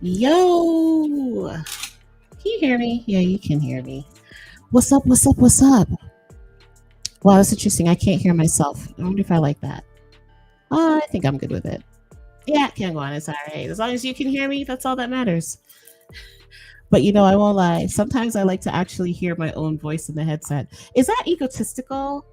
Yo, can you hear me? Yeah, you can hear me. What's up? What's up? What's up? Wow, that's interesting. I can't hear myself. I wonder if I like that. I think I'm good with it. Yeah, can't go on. It's all right. As long as you can hear me, that's all that matters. But I won't lie. Sometimes I like to actually hear my own voice in the headset. Is that egotistical?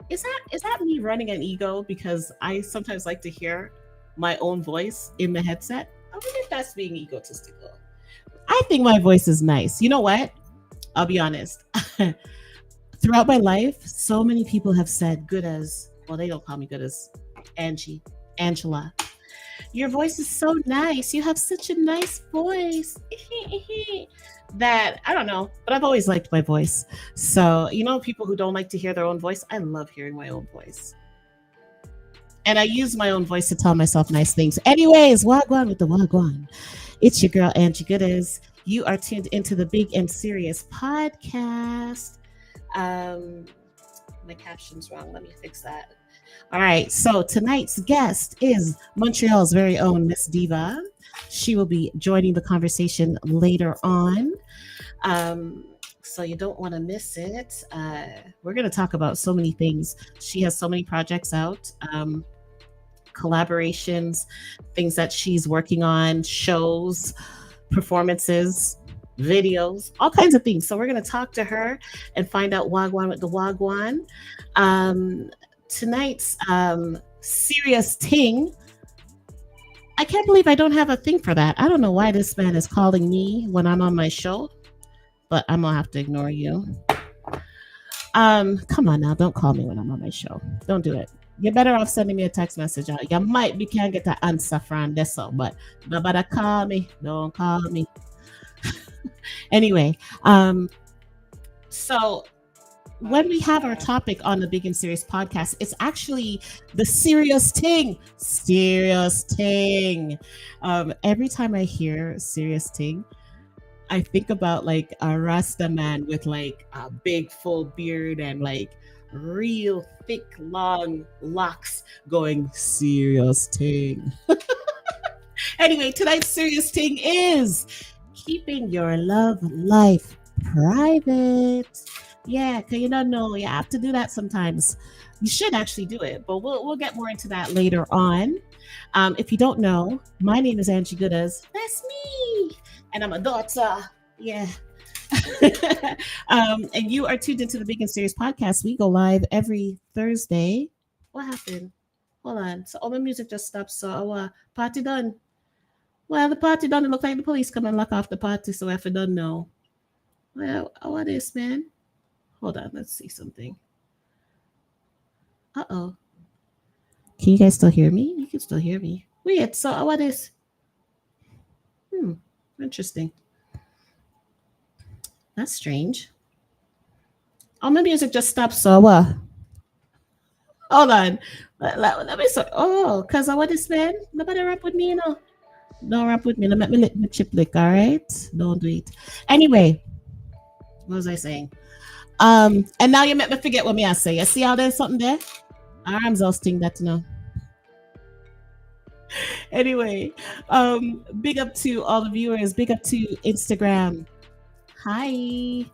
Is that me running an ego because I sometimes like to hear my own voice in the headset? I wonder if that's being egotistical. I think my voice is nice. You know what? I'll be honest. Throughout my life, so many people have said, good as, well, they don't call me good as Angela. Your voice is so nice. You have such a nice voice. That, I don't know, but I've always liked my voice. So, people who don't like to hear their own voice, I love hearing my own voice. And I use my own voice to tell myself nice things. Anyways, Wagwan with the Wagwan. It's your girl, Angie Goodes. You are tuned into the Big and Serious podcast. Um, my caption's wrong. Let me fix that. All right. So tonight's guest is Montreal's very own Miss Diva. She will be joining the conversation later on. So you don't want to miss it. We're going to talk about so many things. She has so many projects out, collaborations, things that she's working on, shows, performances, videos, all kinds of things. So we're going to talk to her and find out Wagwan with the Wagwan. Tonight's serious ting. I can't believe I don't have a thing for that. I don't know why this man is calling me when I'm on my show, but I'm gonna have to ignore you. Come on now, don't call me when I'm on my show. Don't do it. You're better off sending me a text message. You might be can't get an answer from this, but nobody call me. Don't call me. Anyway, so when we have our topic on the Big and Serious podcast, it's actually the serious ting. Serious ting. Every time I hear serious ting, I think about like a Rasta man with like a big full beard and like real thick long locks going serious ting. Anyway, tonight's serious ting is keeping your love life private. Yeah, because you don't know, you have to do that sometimes. You should actually do it, but we'll get more into that later on. If you don't know, my name is Angie Goodes. That's me, and I'm a daughter. Yeah. And you are tuned into the Big and Serious podcast. We go live every Thursday. What happened? Hold on. So all my music just stopped. So our party done. Well, the party done. It looked like the police come and lock off the party. So if I don't know, well, what is, man? Hold on, let's see something. Uh-oh. Can you guys still hear me? You can still hear me. Weird. So what is? Interesting. That's strange. Oh, my music just stopped. So what? Hold on. Let me so. Oh, because I want this, man. Nobody rap with me, Don't rap with me. Let me lick my chip lick, all right? Don't do it. Anyway, what was I saying? And now you make me forget what me I say. You see how there's something there? Arms all sting that now. Anyway, big up to all the viewers. Big up to Instagram. Hi.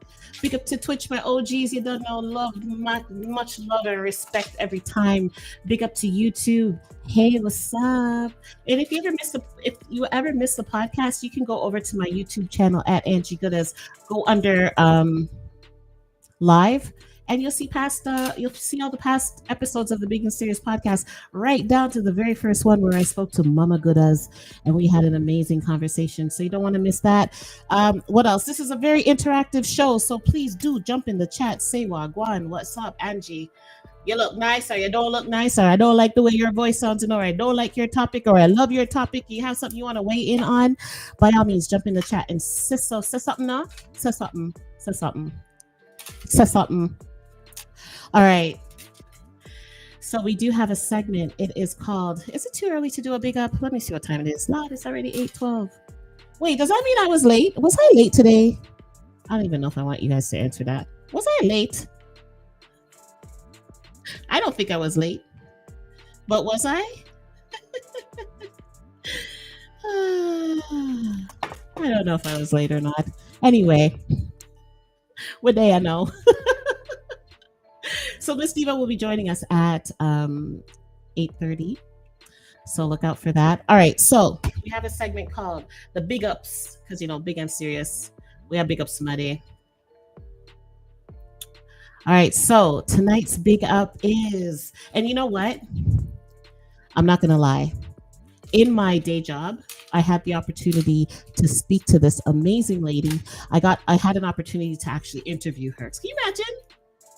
Big up to Twitch, my OGs. You don't know, much love and respect every time. Big up to YouTube. Hey, what's up? And if you ever miss the podcast, you can go over to my YouTube channel at Angie Goodes. Go under live, and you'll see all the past episodes of the Big and Serious podcast, right down to the very first one where I spoke to Mama Goodes and we had an amazing conversation. So you don't want to miss that. What else? This is a very interactive show, so please do jump in the chat. Say Wagwan, what's up, Angie? You look nice, or you don't look nice, or I don't like the way your voice sounds, or I don't like your topic, or I love your topic. You have something you want to weigh in on? By all means, jump in the chat and say something now. Say something. All right. So we do have a segment. It is called, is it too early to do a big up? Let me see what time it is. Lord, it's already 8:12. Wait, does that mean I was late? Was I late today? I don't even know if I want you guys to answer that. Was I late? I don't think I was late. But was I? I don't know if I was late or not. Anyway, what day I know. So Miss Diva will be joining us at 8:30. So look out for that. All right. So we have a segment called the Big Ups because big and serious. We have Big Ups Monday. All right. So tonight's Big Up is, and you know what? I'm not gonna lie. In my day job, I had the opportunity to speak to this amazing lady. I had an opportunity to actually interview her. Can you imagine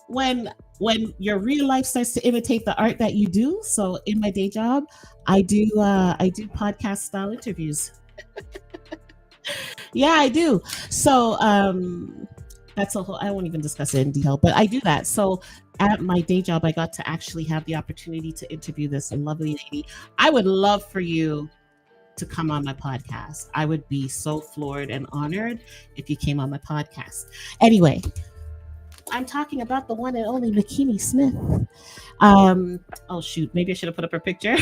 when your real life starts to imitate the art that you do? So in my day job, I do podcast style interviews. Yeah, I do. So that's a whole, I won't even discuss it in detail, but I do that. So at my day job, I got to actually have the opportunity to interview this lovely lady. I would love for you to come on my podcast. I would be so floored and honored if you came on my podcast. Anyway, I'm talking about the one and only Makini Smith. Oh shoot, maybe I should have put up her picture.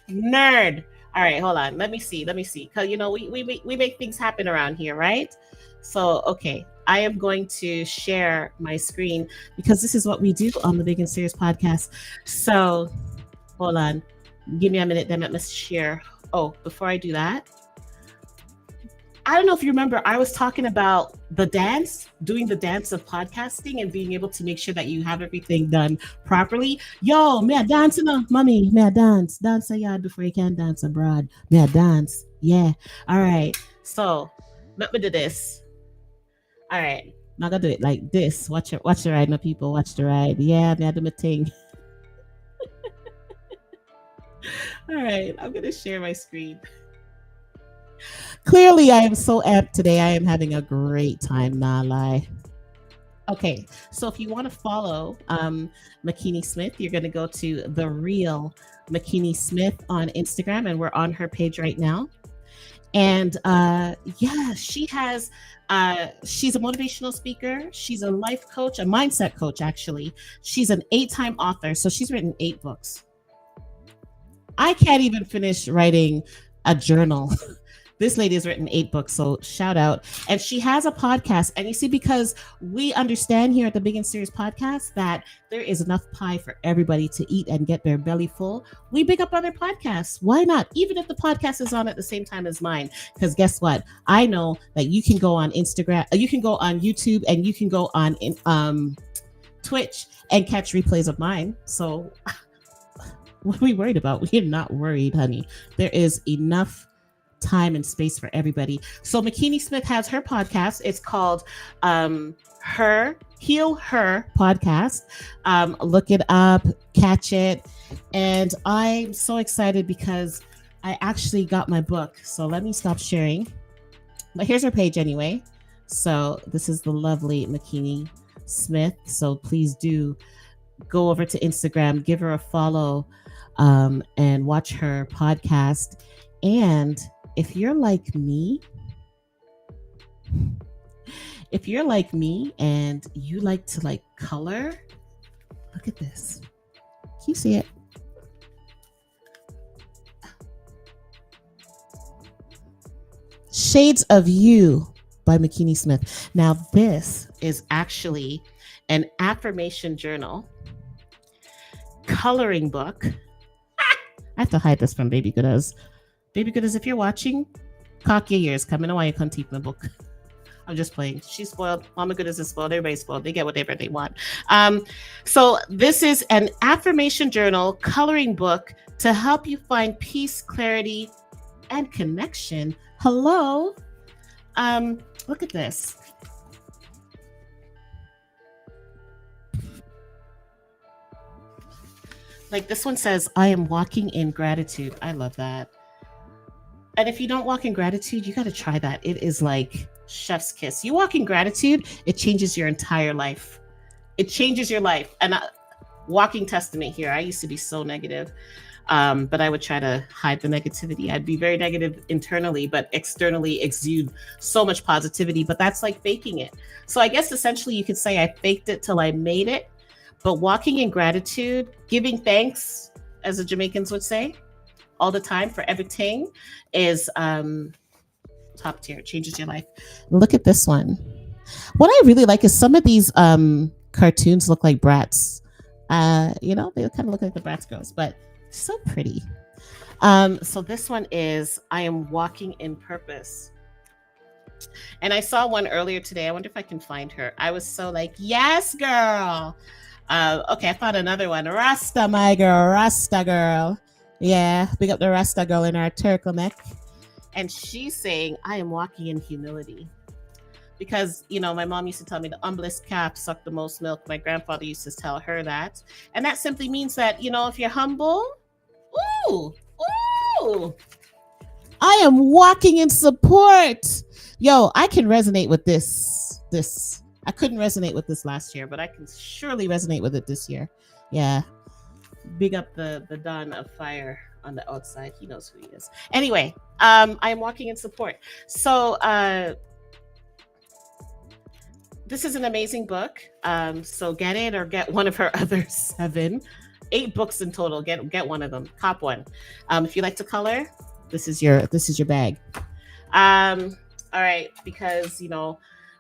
Nerd. All right, hold on. Let me see. Because we make things happen around here, right? So okay, I am going to share my screen because this is what we do on the Big and Serious podcast. So hold on. Give me a minute, then I must share. Oh, before I do that, I don't know if you remember, I was talking about doing the dance of podcasting and being able to make sure that you have everything done properly. Yo, may I dance, mommy? May I dance? Dance a yard before you can dance abroad. May I dance? Yeah. All right. So let me do this. All right. I'm gonna do it like this. Watch the ride, my people. Watch the ride. Yeah, may I do my thing. All right. I'm gonna share my screen. Clearly, I am so amped today. I am having a great time, nah lie. Okay, so if you want to follow Makini Smith, you're going to go to the real Makini Smith on Instagram, and we're on her page right now. And yeah, she's a motivational speaker. She's a life coach, a mindset coach, actually. She's an 8-time author, so she's written 8 books. I can't even finish writing a journal. This lady has written 8 books, so shout out. And she has a podcast. And you see, because we understand here at the Big and Serious podcast that there is enough pie for everybody to eat and get their belly full, we big up other podcasts. Why not? Even if the podcast is on at the same time as mine. Because guess what? I know that you can go on Instagram, you can go on YouTube, and you can go on Twitch and catch replays of mine. So what are we worried about? We're not worried, honey. There is enough time and space for everybody. So Makini Smith has her podcast. It's called Her Heal Her Podcast. Look it up, catch it. And I'm so excited because I actually got my book. So let me stop sharing. But here's her page anyway. So this is the lovely Makini Smith. So please do go over to Instagram, give her a follow, and watch her podcast. And if you're like me and you like to color, look at this. Can you see it? Shades of You by Makini Smith. Now, this is actually an affirmation journal, coloring book. I have to hide this from Baby Goodas. Baby Goodness, if you're watching, cock your ears. Come in why you can't keep my book. I'm just playing. She's spoiled. Mama Goodness is spoiled. Everybody's spoiled. They get whatever they want. So this is an affirmation journal coloring book to help you find peace, clarity, and connection. Hello. Look at this. Like this one says, I am walking in gratitude. I love that. And if you don't walk in gratitude, you got to try that. It is like chef's kiss. You walk in gratitude, it changes your entire life. It changes your life. And walking testament here. I used to be so negative, but I would try to hide the negativity. I'd be very negative internally, but externally exude so much positivity. But that's like faking it. So I guess essentially you could say I faked it till I made it. But walking in gratitude, giving thanks, as the Jamaicans would say, all the time for everything is top tier. It changes your life. Look at this one. What I really like is some of these cartoons look like Bratz. You know, they kind of look like the Bratz girls, but so pretty. So this one is I Am Walking in Purpose. And I saw one earlier today. I wonder if I can find her. I was so like, yes, girl. Okay, I found another one. Rasta, my girl. Rasta girl. Yeah, big up the Rasta girl in our turtleneck. And she's saying, I am walking in humility. Because, you know, my mom used to tell me the humblest calf suck the most milk. My grandfather used to tell her that. And that simply means that, you know, if you're humble, ooh, I am walking in support. Yo, I can resonate with this. I couldn't resonate with this last year, but I can surely resonate with it this year. Yeah. Big up the Don of Fire on the outside. He knows who he is. Anyway, I am walking in support. So this is an amazing book. So get it or get one of her other 8 books in total. Get one of them. Cop one. If you like to color, this is your bag. All right, because you know,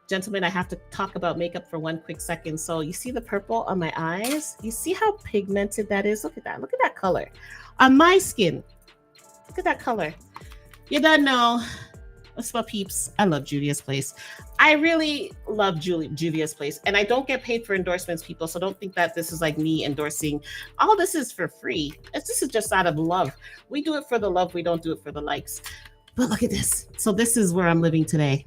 gentlemen, I have to talk about makeup for one quick second. So you see the purple on my eyes? You see how pigmented that is? Look at that. Look at that color on my skin. Look at that color. You don't know. What's up, peeps? I love Juvia's Place. I really love Juvia's Place. And I don't get paid for endorsements, people. So don't think that this is like me endorsing. All this is for free. This is just out of love. We do it for the love. We don't do it for the likes. But look at this. So this is where I'm living today.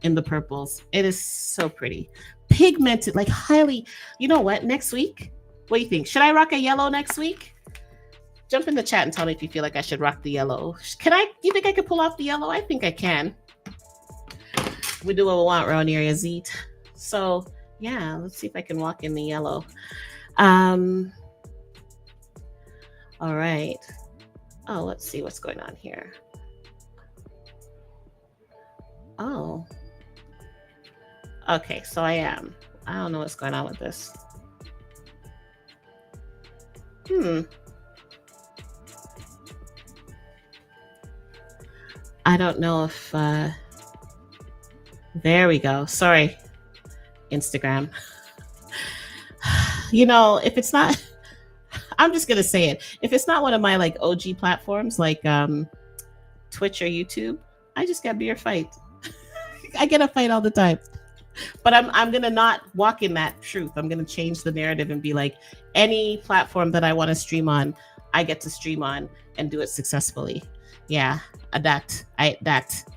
In the purples. It is so pretty. Pigmented, like highly. You know what? Next week, what do you think? Should I rock a yellow next week? Jump in the chat and tell me if you feel like I should rock the yellow. You think I could pull off the yellow? I think I can. We do what we want around here, Yazid. So yeah, let's see if I can walk in the yellow. All right. Oh, let's see what's going on here. Oh. Okay, so I don't know what's going on with this. I don't know if there we go. Sorry, Instagram. You know, if it's not, I'm just gonna say it. If it's not one of my like OG platforms like Twitch or YouTube, I just gotta be your fight. I get a fight all the time. But I'm gonna not walk in that truth. I'm gonna change the narrative and be like, any platform that I want to stream on, I get to stream on and do it successfully. Yeah, that.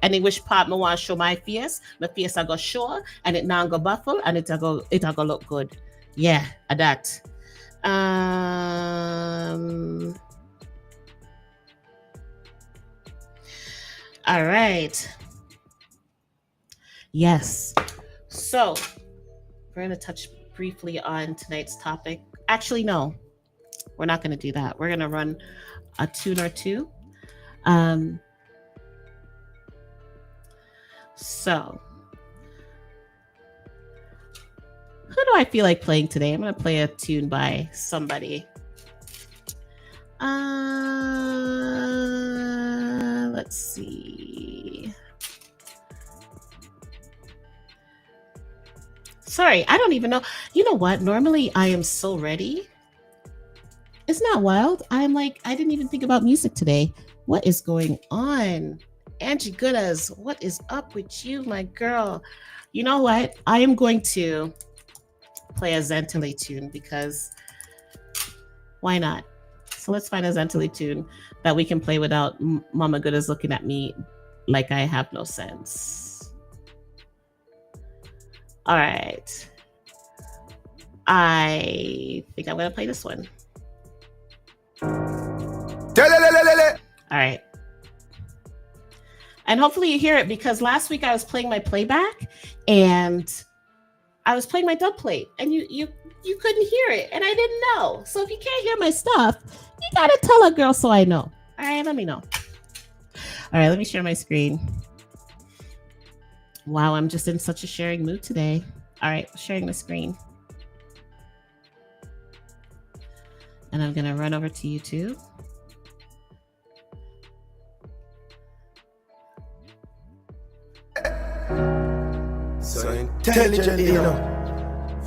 Any which part me want to show my face I go show, and it now go buffle, and it go look good. Yeah, that. All right. Yes. So we're going to touch briefly on tonight's topic. Actually, no, we're not going to do that. We're going to run a tune or two. So who do I feel like playing today? I'm going to play a tune by somebody. Let's see. Sorry, I don't even know. You know what? Normally I am so ready. Isn't that wild? I'm like, I didn't even think about music today. What is going on? Angie Goodas, what is up with you, my girl? You know what? I am going to play a Zentile tune because why not? So let's find a Zentile tune that we can play without Mama Goodas looking at me like I have no sense. All right. I think I'm going to play this one. All right. And hopefully you hear it, because last week I was playing my playback and I was playing my dub plate and you couldn't hear it and I didn't know. So if you can't hear my stuff, you got to tell a girl so I know. All right, let me know. All right, let me share my screen. Wow, I'm just in such a sharing mood today. All right, sharing the screen. And I'm going to run over to YouTube. intelligently, you know.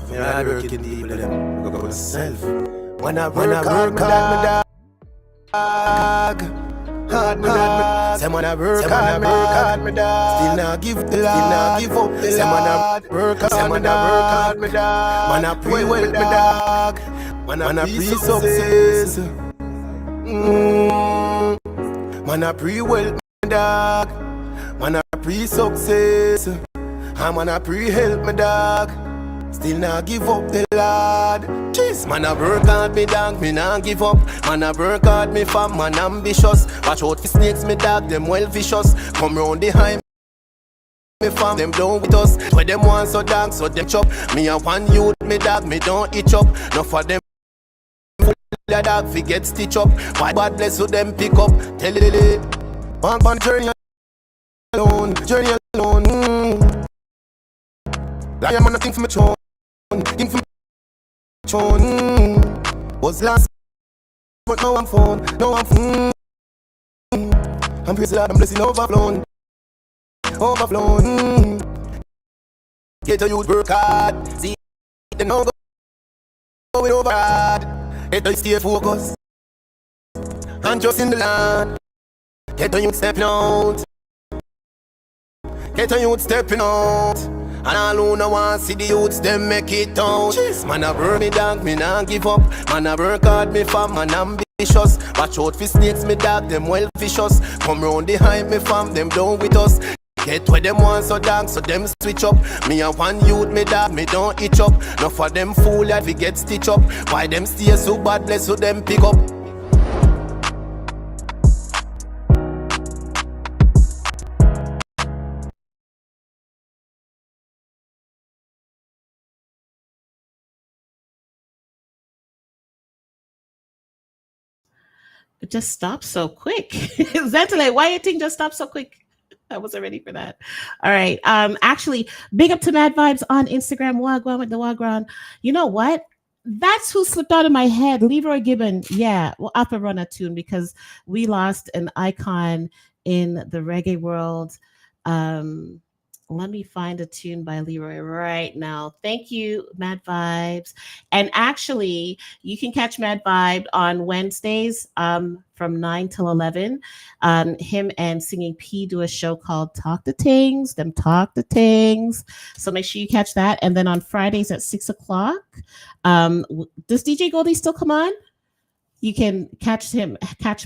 For hard working people, them go go self. When I work hard, my dog. Hard, my dog. Say when I work hard, my dog. Still not give the Lord, give up the Lord. Say when I work hard, my dog. Man I pray well, my dog. Man I pray success. Man I pray well, my dog. Man I pray success. Man I pray help, my dog. Still not give up the Lord. Jeez, man I work hard, me dog, me not give up. Man I work hard, me fam, man ambitious. Watch out for snakes, me dog, them well vicious. Come round behind me fam, them down with us. Where them want so dog, so them chop. Me a one youth, me dog, me don't itch up. No for them the dog, fi get stitch up. Why God bless you, them pick up. Tell it, one journey alone, I am on nothing for my throne. Think for my throne. Was last, but now I'm phone. Now I'm phone. I'm praise the Lord, I'm blessing overflown. Get a youth work hard. See, they now going over hard. Get a stay focused. And just in the land. Get a youth stepping out. And all who no want see the youths, them make it out. Jeez. Man I burn me dog, me nah give up. Man I work hard, me fam, man ambitious. Watch out for snakes, me dog, them well vicious. Come round behind me fam, them down with us. Get where them want so dog, so them switch up. Me a one youth, me dog, me don't itch up. No for them fool that we get stitch up. Why them stay so bad, bless so them pick up. It just stopped so quick. Zentile, why you think just stopped so quick? I wasn't ready for that. All right. Actually, big up to Mad Vibes on Instagram. Wagwan with the Wagwan. You know what? That's who slipped out of my head. Leroy Gibbon. Yeah, we'll have to run a tune because we lost an icon in the reggae world. Let me find a tune by Leroy right now. Thank you, Mad Vibes. And actually, you can catch Mad Vibe on Wednesdays from 9 till 11. Him and Singing P do a show called Talk the Tings, them Talk the Tings. So make sure you catch that. And then on Fridays at 6 o'clock, does DJ Goldie still come on? You can catch him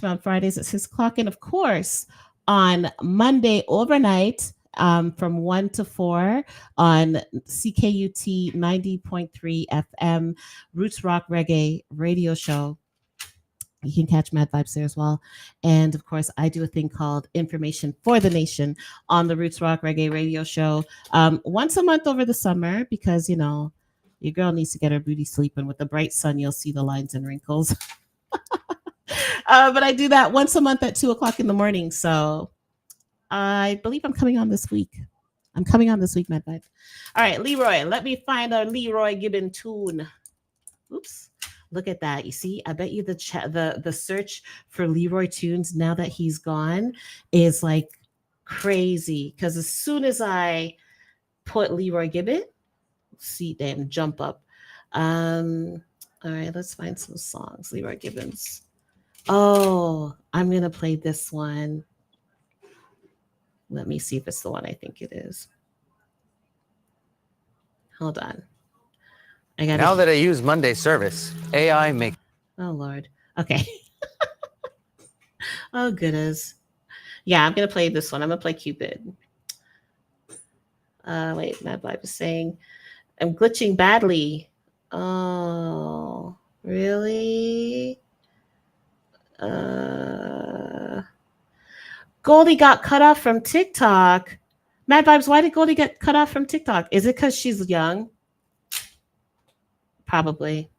on Fridays at 6 o'clock. And of course, on Monday overnight, from 1 to 4 on CKUT 90.3 FM Roots Rock Reggae radio show. You can catch Mad Vibes there as well. And of course, I do a thing called Information for the Nation on the Roots Rock Reggae radio show once a month over the summer because, you know, your girl needs to get her booty sleeping. With the bright sun, you'll see the lines and wrinkles. But I do that once a month at 2 o'clock in the morning. So I believe I'm coming on this week. Mad Vibe. All right, Leroy, let me find a Leroy Gibbon tune. Oops, look at that. You see, I bet you the search for Leroy tunes now that he's gone is like crazy. Because as soon as I put Leroy Gibbon, see them jump up. All right, let's find some songs. Leroy Gibbons. Oh, I'm gonna play this one. Let me see if it's the one I think it is. Hold on. Now that I use Monday service, AI make. Oh, Lord. Okay. Oh, goodness. Yeah, I'm going to play this one. I'm going to play Cupid. Wait, Mad Vibe is saying, I'm glitching badly. Oh, really? Goldie got cut off from TikTok. Mad Vibes, why did Goldie get cut off from TikTok? Is it because she's young? Probably.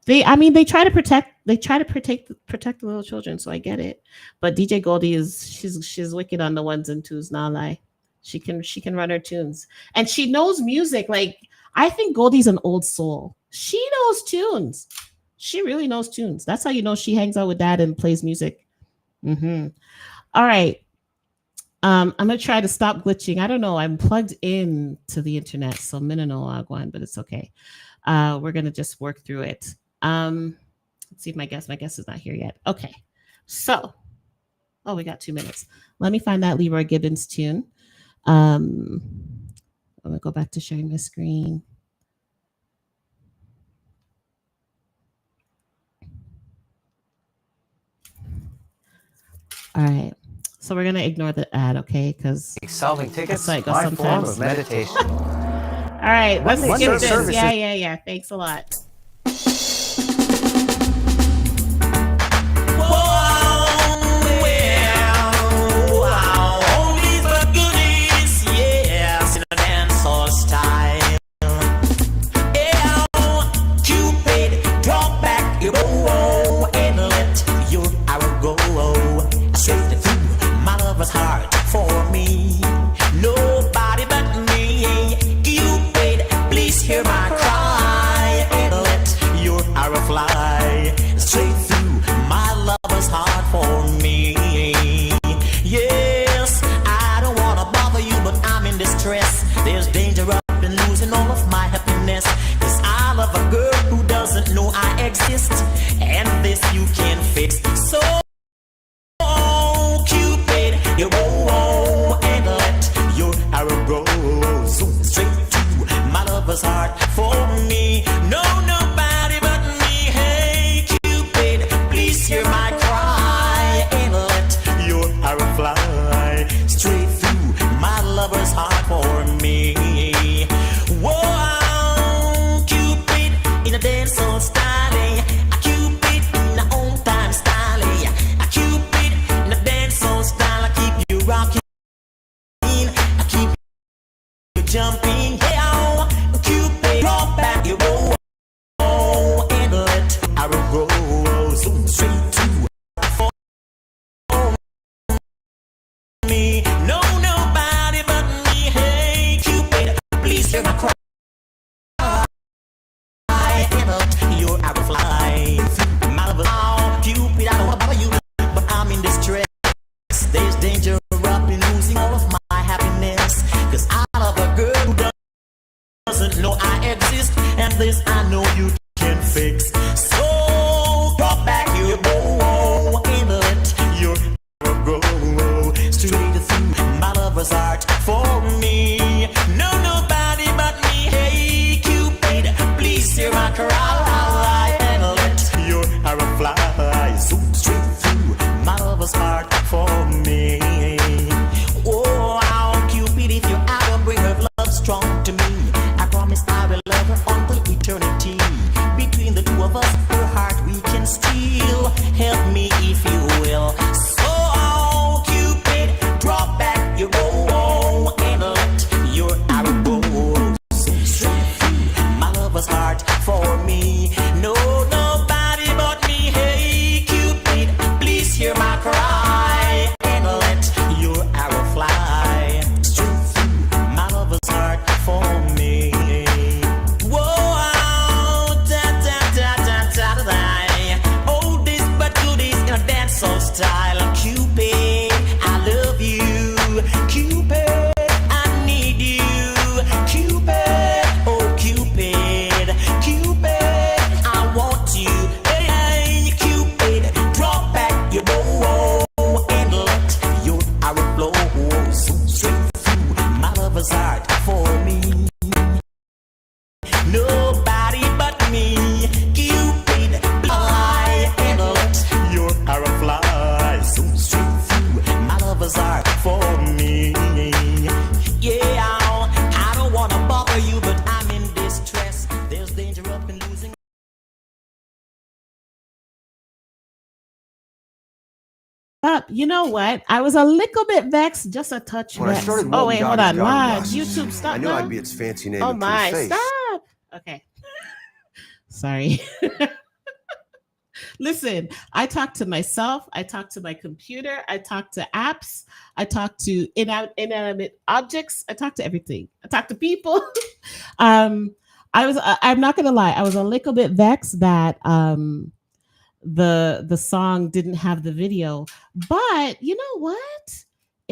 They try to protect the little children, so I get it. But DJ Goldie she's wicked on the ones and twos, not lie. She can run her tunes. And she knows music. Like, I think Goldie's an old soul. She knows tunes. She really knows tunes. That's how you know she hangs out with dad and plays music. Mm-hmm. All right. I'm gonna try to stop glitching. I don't know. I'm plugged in to the internet, so minano agwan, but it's okay. We're gonna just work through it. Let's see if my guest is not here yet. Okay, so we got 2 minutes. Let me find that Leroy Gibbons tune. I'm gonna go back to sharing my screen. All right. So we're gonna ignore the ad, okay? Because solving tickets, like my form of meditation. All right, let's skip this. Yeah. Thanks a lot. Heart for me, nobody but me. Cupid, please hear my cry and let your arrow fly straight through my lover's heart for me. Yes, I don't wanna bother you, but I'm in distress. There's danger up in losing all of my happiness. 'Cause I love a girl who doesn't know I exist, and this you can't fix. So you go and let your arrow go straight to my lover's heart for me. No, nobody but me. Hey, Cupid, please hear my cry and let your arrow fly straight through my lover's heart for me. Whoa, Cupid in a dance so styling. Cupid in a own time styling. Cupid in a dance so styling. Rocking, I keep you jumping, yeah. Cupid, drop back, you go, and let arrow go so straight to for me. No, nobody but me. Hey, Cupid, please hear my cry and let your arrow fly. Oh, Cupid, I don't wanna bother you, but I'm in distress. There's danger up in losing all of my happiness. 'Cause I love a girl who doesn't know I exist, and this I know you can fix. So drop back your bow and let your arrow go straight through my lover's heart for me. No, nobody but me. Hey, Cupid, please hear my cry and let your arrow fly so straight through my lover's heart for me. Oh, Cupid, if your arrow bring her love strong to me, I promise I will love her until eternity. Between the two of us, her heart we can steal. Help me if you will. So, Cupid, drop back your bow and let your arrow go straight through my lover's heart for me. No, nobody but me. Hey, Cupid, please hear my cry and let your arrow fly straight through my lover's heart for me. Whoa, da-da-da-da-da-da. Oh, this but goodies in a dancehall style. Cupid, I love you. Cupid, I need you. Cupid, oh Cupid, Cupid, I want you. Hey, Cupid, drop back your bow and let your arrow flow so straight through my lover's heart for me. Nobody but me. Cupid, fly and let your arrow fly so straight through my lover's heart for me. Yeah, I don't wanna bother you, but I'm in distress. There's danger up in losing. You know what? I was a little bit vexed, just a touch vexed. Oh wait, hold on. Why? YouTube, stop. I knew now? I'd be its fancy name. Oh and my, pretty face. stop. Okay. Sorry. Listen, I talk to myself. I talk to my computer. I talk to apps. I talk to inanimate objects. I talk to everything. I talk to people. I'm not gonna lie. I was a little bit vexed that the song didn't have the video, but you know what?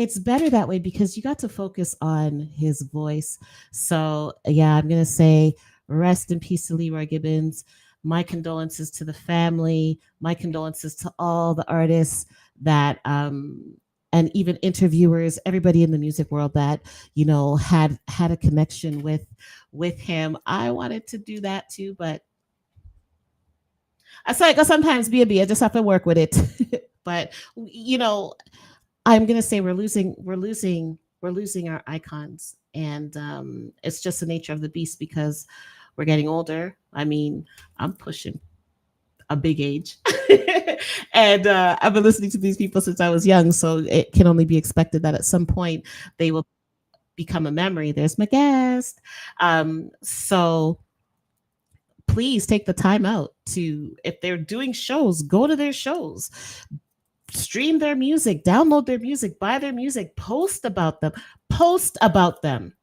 it's better that way because you got to focus on his voice. So yeah, I'm gonna say rest in peace to Leroy Gibbons. My condolences to the family. My condolences to all the artists that and even interviewers, everybody in the music world that had a connection with him. I wanted to do that too, but I say I sometimes be I just have to work with it. But I'm gonna say we're losing our icons, and it's just the nature of the beast because we're getting older. I mean, I'm pushing a big age, and I've been listening to these people since I was young, so it can only be expected that at some point they will become a memory. There's my guest. So please take the time out to, if they're doing shows, go to their shows, stream their music, download their music, buy their music, post about them, post about them,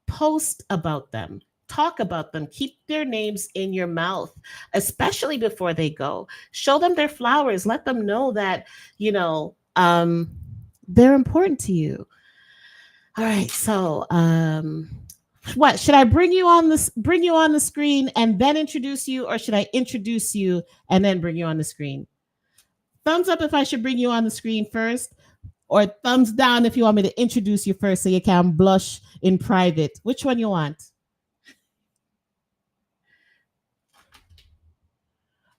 post about them, talk about them, keep their names in your mouth, especially before they go. Show them their flowers, let them know that, they're important to you. All right, so what should I bring you on the screen and then introduce you, or should I introduce you and then bring you on the screen? Thumbs up if I should bring you on the screen first, or thumbs down if you want me to introduce you first so you can blush in private. Which one you want?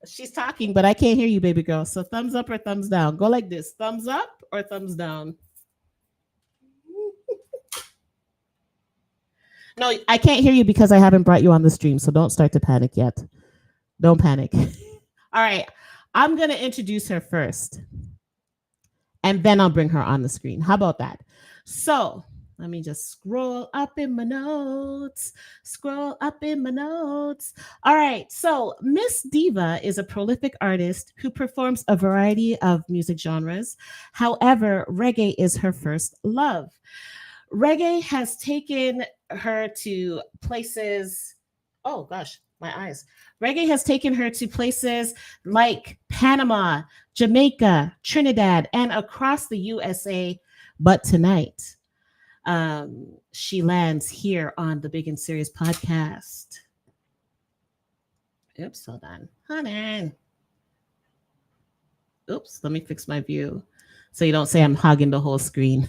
She's talking, but I can't hear you, baby girl. So thumbs up or thumbs down. Go like this. Thumbs up or thumbs down. No, I can't hear you because I haven't brought you on the stream. So don't start to panic yet. Don't panic. All right. I'm going to introduce her first, and then I'll bring her on the screen. How about that? So let me just scroll up in my notes. Scroll up in my notes. All right. So Miss Diva is a prolific artist who performs a variety of music genres. However, reggae is her first love. Reggae has taken her to places. Oh gosh, my eyes. Reggae has taken her to places like Panama, Jamaica, Trinidad, and across the USA. But tonight, she lands here on the Big and Serious podcast. Oops, hold on. Hold on. Oops, let me fix my view so you don't say I'm hogging the whole screen.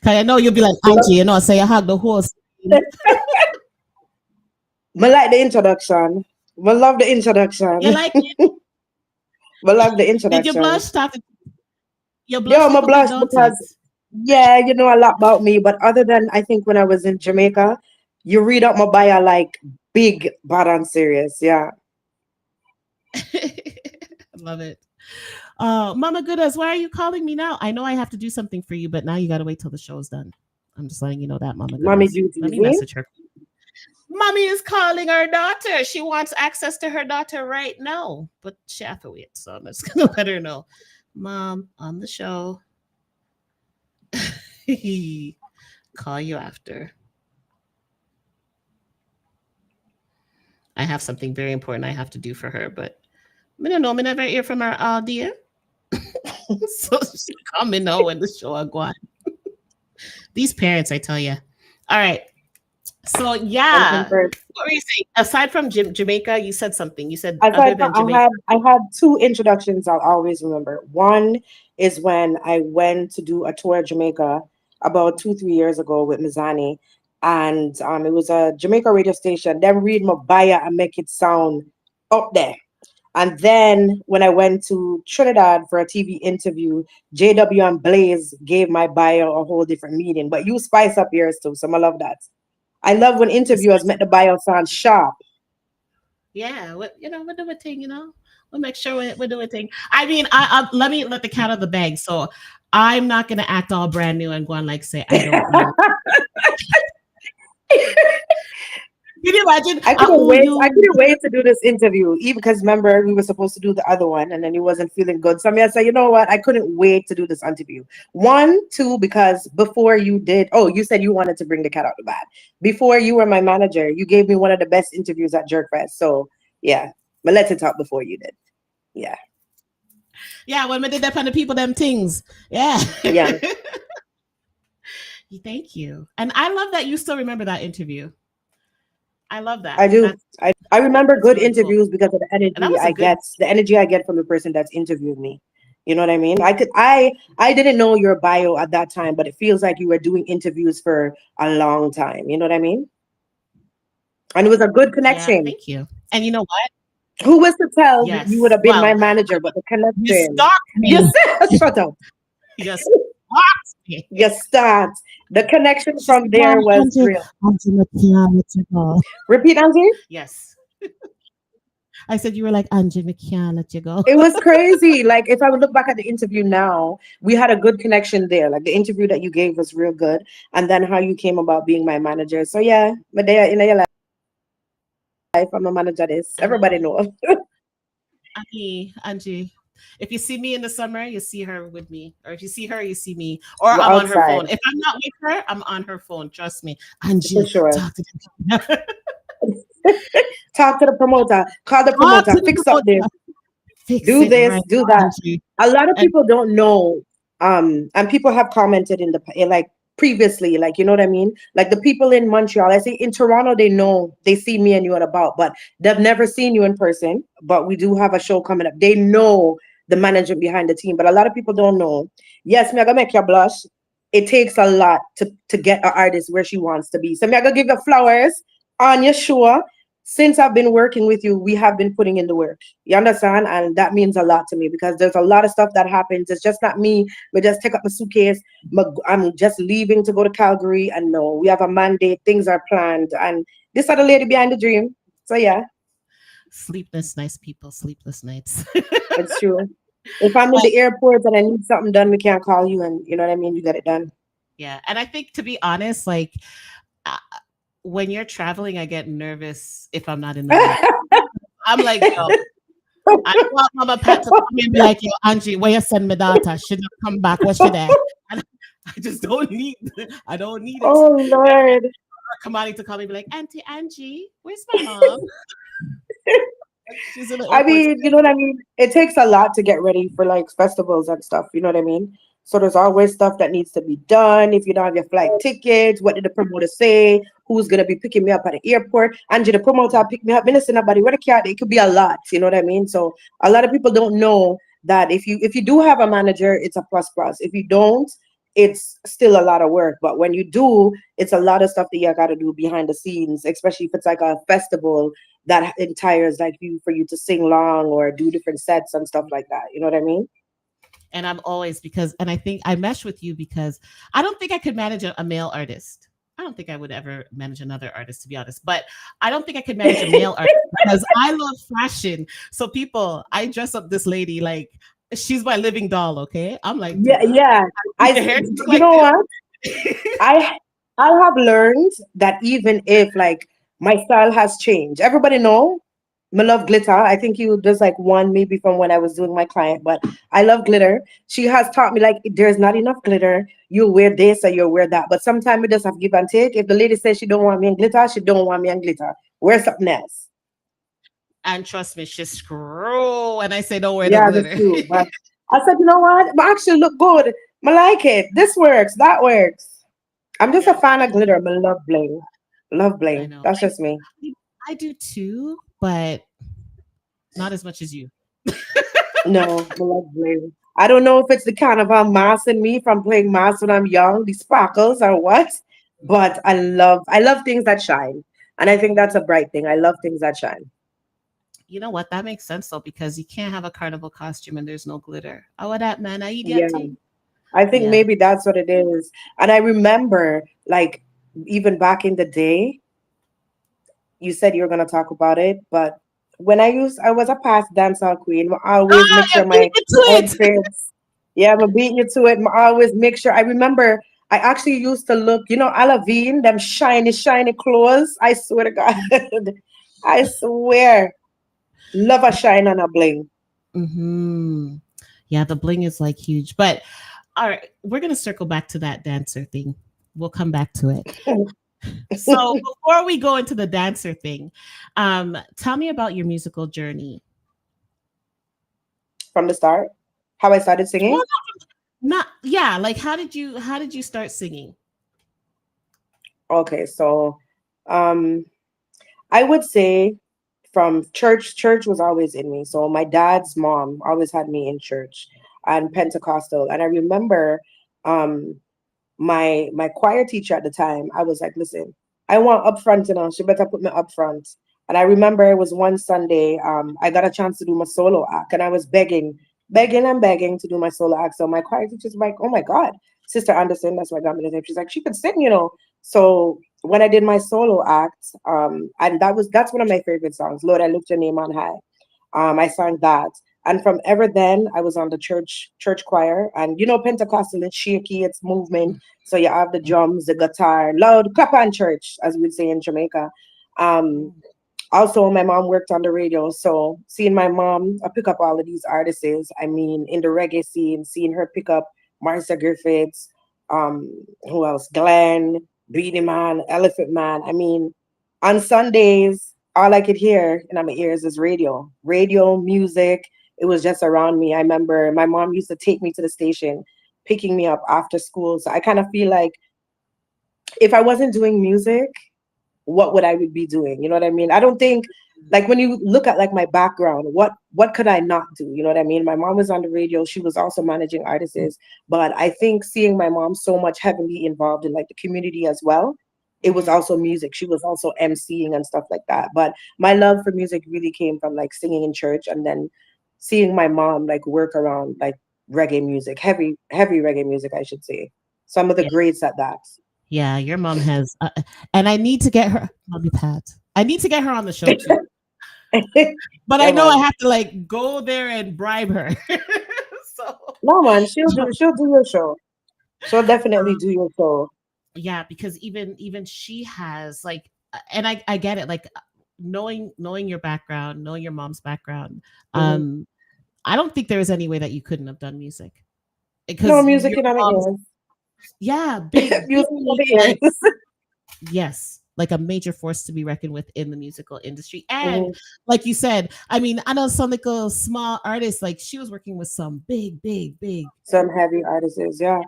I know you'll be like, Angie, say you hog the whole screen. I like the introduction. I love the introduction. You like it? I love the introduction. Did you blush? You blush? Yeah, I blush because, you know a lot about me. But other than, I think when I was in Jamaica, you read up my bio like big, bad and serious. Yeah. Love it. Mama Goodas, why are you calling me now? I know I have to do something for you, but now you got to wait till the show's done. I'm just letting you know that, Mama Goodas. Mommy, let me message her. Mommy is calling her daughter. She wants access to her daughter right now, but she has to wait. So I'm just going to let her know. Mom, on the show. Call you after. I have something very important I have to do for her, but I don't know. I never hear from her all day. So she call me now when the show are going. These parents, I tell you. All right. So yeah, what were you saying? Aside from Jamaica, you said something. You said other than Jamaica. I had two introductions I'll always remember. One is when I went to do a tour of Jamaica about 2-3 years ago with Mizani, and it was a Jamaica radio station. Them read my bio and make it sound up there. And then when I went to Trinidad for a TV interview, JW and Blaze gave my bio a whole different meaning. But you spice up yours too, so I love that. I love when interviewers make the bio sound sharp. Yeah, we're doing a thing, we'll make sure we're doing a thing. I mean, let me let the cat out of the bag. So I'm not going to act all brand new and go on like say, I don't know. Can you imagine? I couldn't wait to do this interview, even because remember we were supposed to do the other one and then he wasn't feeling good. So I'm gonna say, you know what? I couldn't wait to do this interview. 1, 2, because before you did, you said you wanted to bring the cat out the bag. Before you were my manager, you gave me one of the best interviews at Jerkfest. So yeah, but let's talk before you did. Yeah. Yeah, when we did that on the people, them things. Yeah. Yeah. Thank you. And I love that you still remember that interview. I love that. I do. I remember That's good really cool. interviews because of the And that energy was a I good get, the energy I get from the person that's interviewed me. You know what I mean? I didn't know your bio at that time, but it feels like you were doing interviews for a long time. You know what I mean? And it was a good yeah, connection. thank you. And you know what? Who was to tell that you would Yes. have been my Well, manager, but the you connection. stalked You me. said, shut up. You stalked me. You start. The connection She from said, "Why, there was Angie? real. Angie McKeon, let you go." Repeat, Angie. Yes. I said you were like Angie McKeon, let you go. It was crazy. Like if I would look back at the interview now, we had a good connection there. Like the interview that you gave was real good, and then how you came about being my manager. So yeah, but there in your life, I'm a manager. This I everybody know. know. Angie. If you see me in the summer, you see her with me. Or if you see her, you see me. Or We're I'm on her outside phone. If I'm not with her, I'm on her phone. Trust me. for Angie, sure. talk to them. Talk to the promoter. Call the Talk promoter. to the Fix up this. promoter. Fix Do it this. right Do now, that. Angie. A lot of And people don't know. And people have commented in the like previously, like you know what I mean. Like the people in Montreal, I say in Toronto, they know they see me and you at about, but they've never seen you in person. But we do have a show coming up. They know the management behind the team, but a lot of people don't know. Yes, me I gonna make you blush. It takes a lot to get an artist where she wants to be. So me I gonna give you flowers on your show. Since I've been working with you, we have been putting in the work. You understand? And that means a lot to me because there's a lot of stuff that happens. It's just not me. We just take up my suitcase. I'm just leaving to go to Calgary. And no, we have a mandate. Things are planned. And this are the lady behind the dream. So yeah, sleepless nights, people, sleepless nights. it's true. If I'm in But the airport and I need something done, we can't call you. And you know what I mean? You get it done. yeah, and I think to be honest, like uh, when you're traveling, I get nervous if I'm not in the mood. I'm like, yo, I don't want Mama Pat to come in and be like, yo, Angie, where you send my daughter? She not come back. Where she there? And I just don't need. I don't need it. Oh, Lord. Kamani to call me and be like, Auntie Angie, where's my mom? She's in the I airport. mean, you know what I mean? It takes a lot to get ready for like festivals and stuff. You know what I mean? So there's always stuff that needs to be done. If you don't have your flight tickets, what did the promoter say? Who's gonna be picking me up at the airport? Angie, the promoter pick me up. Minister, nobody, where the cat? It could be a lot. You know what I mean? So a lot of people don't know that if you do have a manager, it's a plus plus. If you don't, it's still a lot of work. But when you do, it's a lot of stuff that you gotta do behind the scenes, especially if it's like a festival that entires like you for you to sing long or do different sets and stuff like that. You know what I mean? And I'm always and I think I mesh with you because I don't think I could manage a male artist. I don't think I would ever manage another artist, to be honest. But I don't think I could manage a male artist because I love fashion. So people, I dress up this lady like she's my living doll. Okay, I'm like, Yeah, Diva, yeah. I the hair to look You like know this. what? I I have learned that even if like my style has changed, everybody know me love glitter. I think you just like one maybe from when I was doing my client, but I love glitter. She has taught me like there's not enough glitter. You wear this or you wear that, but sometimes we just have give and take. If the lady says she don't want me in glitter, she don't want me in glitter. Wear something else. And trust me, she's screw. And I say, don't wear the Yeah, that's glitter. true. But I said, you know what? But actually look good. I like it. This works. That works. I'm just a Yeah, fan of glitter. I love bling. Love I bling. know. That's just me. I do too, but not as much as you. No, I love bling. I don't know if it's the carnival mask in me from playing mask when I'm young, the sparkles or what, but I love things that shine. And I think that's a bright thing. I love things that shine. You know what? That makes sense though, because you can't have a carnival costume and there's no glitter. Oh, that man, I Yeah. idiot thing. I think Yeah. maybe that's what it is. And I remember like even back in the day, you said you were gonna talk about it, but when I was a past dancehall queen. I always Ah, make you sure beat my me to it. outfits. Yeah, I'm beating you to it. I always make sure. I remember I actually used to look, Alavine, them shiny, shiny clothes. I swear to God, I swear, love a shine and a bling. Hmm. Yeah, the bling is like huge. But all right, we're gonna circle back to that dancer thing. We'll come back to it. So before we go into the dancer thing, tell me about your musical journey. From the start. How I started singing? Well, not yeah. Like, how did you start singing? Okay, so um I would say from church, church was always in me. So my dad's mom always had me in church and Pentecostal. And I remember um my choir teacher at the time, I was like, listen, I want up front, she better put me up front. And I remember it was one Sunday, I got a chance to do my solo act and I was begging and begging to do my solo act. So my choir teacher's like, oh my God, Sister Anderson, that's what got me the name. She's like, she could sing. So when I did my solo act, and that's one of my favorite songs, Lord, I lift your name on high. I sang that. And from ever then, I was on the church choir. And Pentecostal, it's shaky, it's movement. So you have the drums, the guitar, loud clap on church, as we'd say in Jamaica. Um, Also, my mom worked on the radio. So seeing my mom pick up all of these artists, I mean, in the reggae scene, seeing her pick up Marcia Griffiths, who else? Glenn, Beanie Man, Elephant Man. I mean, on Sundays, all I could hear in my ears is radio, music. It was just around me. I remember my mom used to take me to the station, picking me up after school. So I kind of feel like if I wasn't doing music, what would I would be doing? You know what I mean? I don't think like when you look at like my background, what could I not do? You know what I mean? My mom was on the radio. She was also managing artists. But I think seeing my mom so much heavily involved in like the community as well, it was also music. She was also emceeing and stuff like that. But my love for music really came from like singing in church and then seeing my mom like work around like reggae music, heavy reggae music, I should say. Some of the Yeah, greats at that. yeah. Your mom has, and I need to get her, mommy Pat. I need to get her on the show too. But I Yeah, know I man. have to like go there and bribe her. So No, man, she'll do your show. She'll definitely um, do your show. yeah, because even she has like, and I get it. Like knowing your background, knowing your mom's background. Hmm. Um, I don't think there is any way that you couldn't have done music No because music your in my mom's, ears. yeah, big, Music in big, my like, ears. yes, like a major force to be reckoned with in the musical industry. And Hmm. like you said, I mean, I know some like a small artist, like she was working with some big. Some heavy artists, yeah.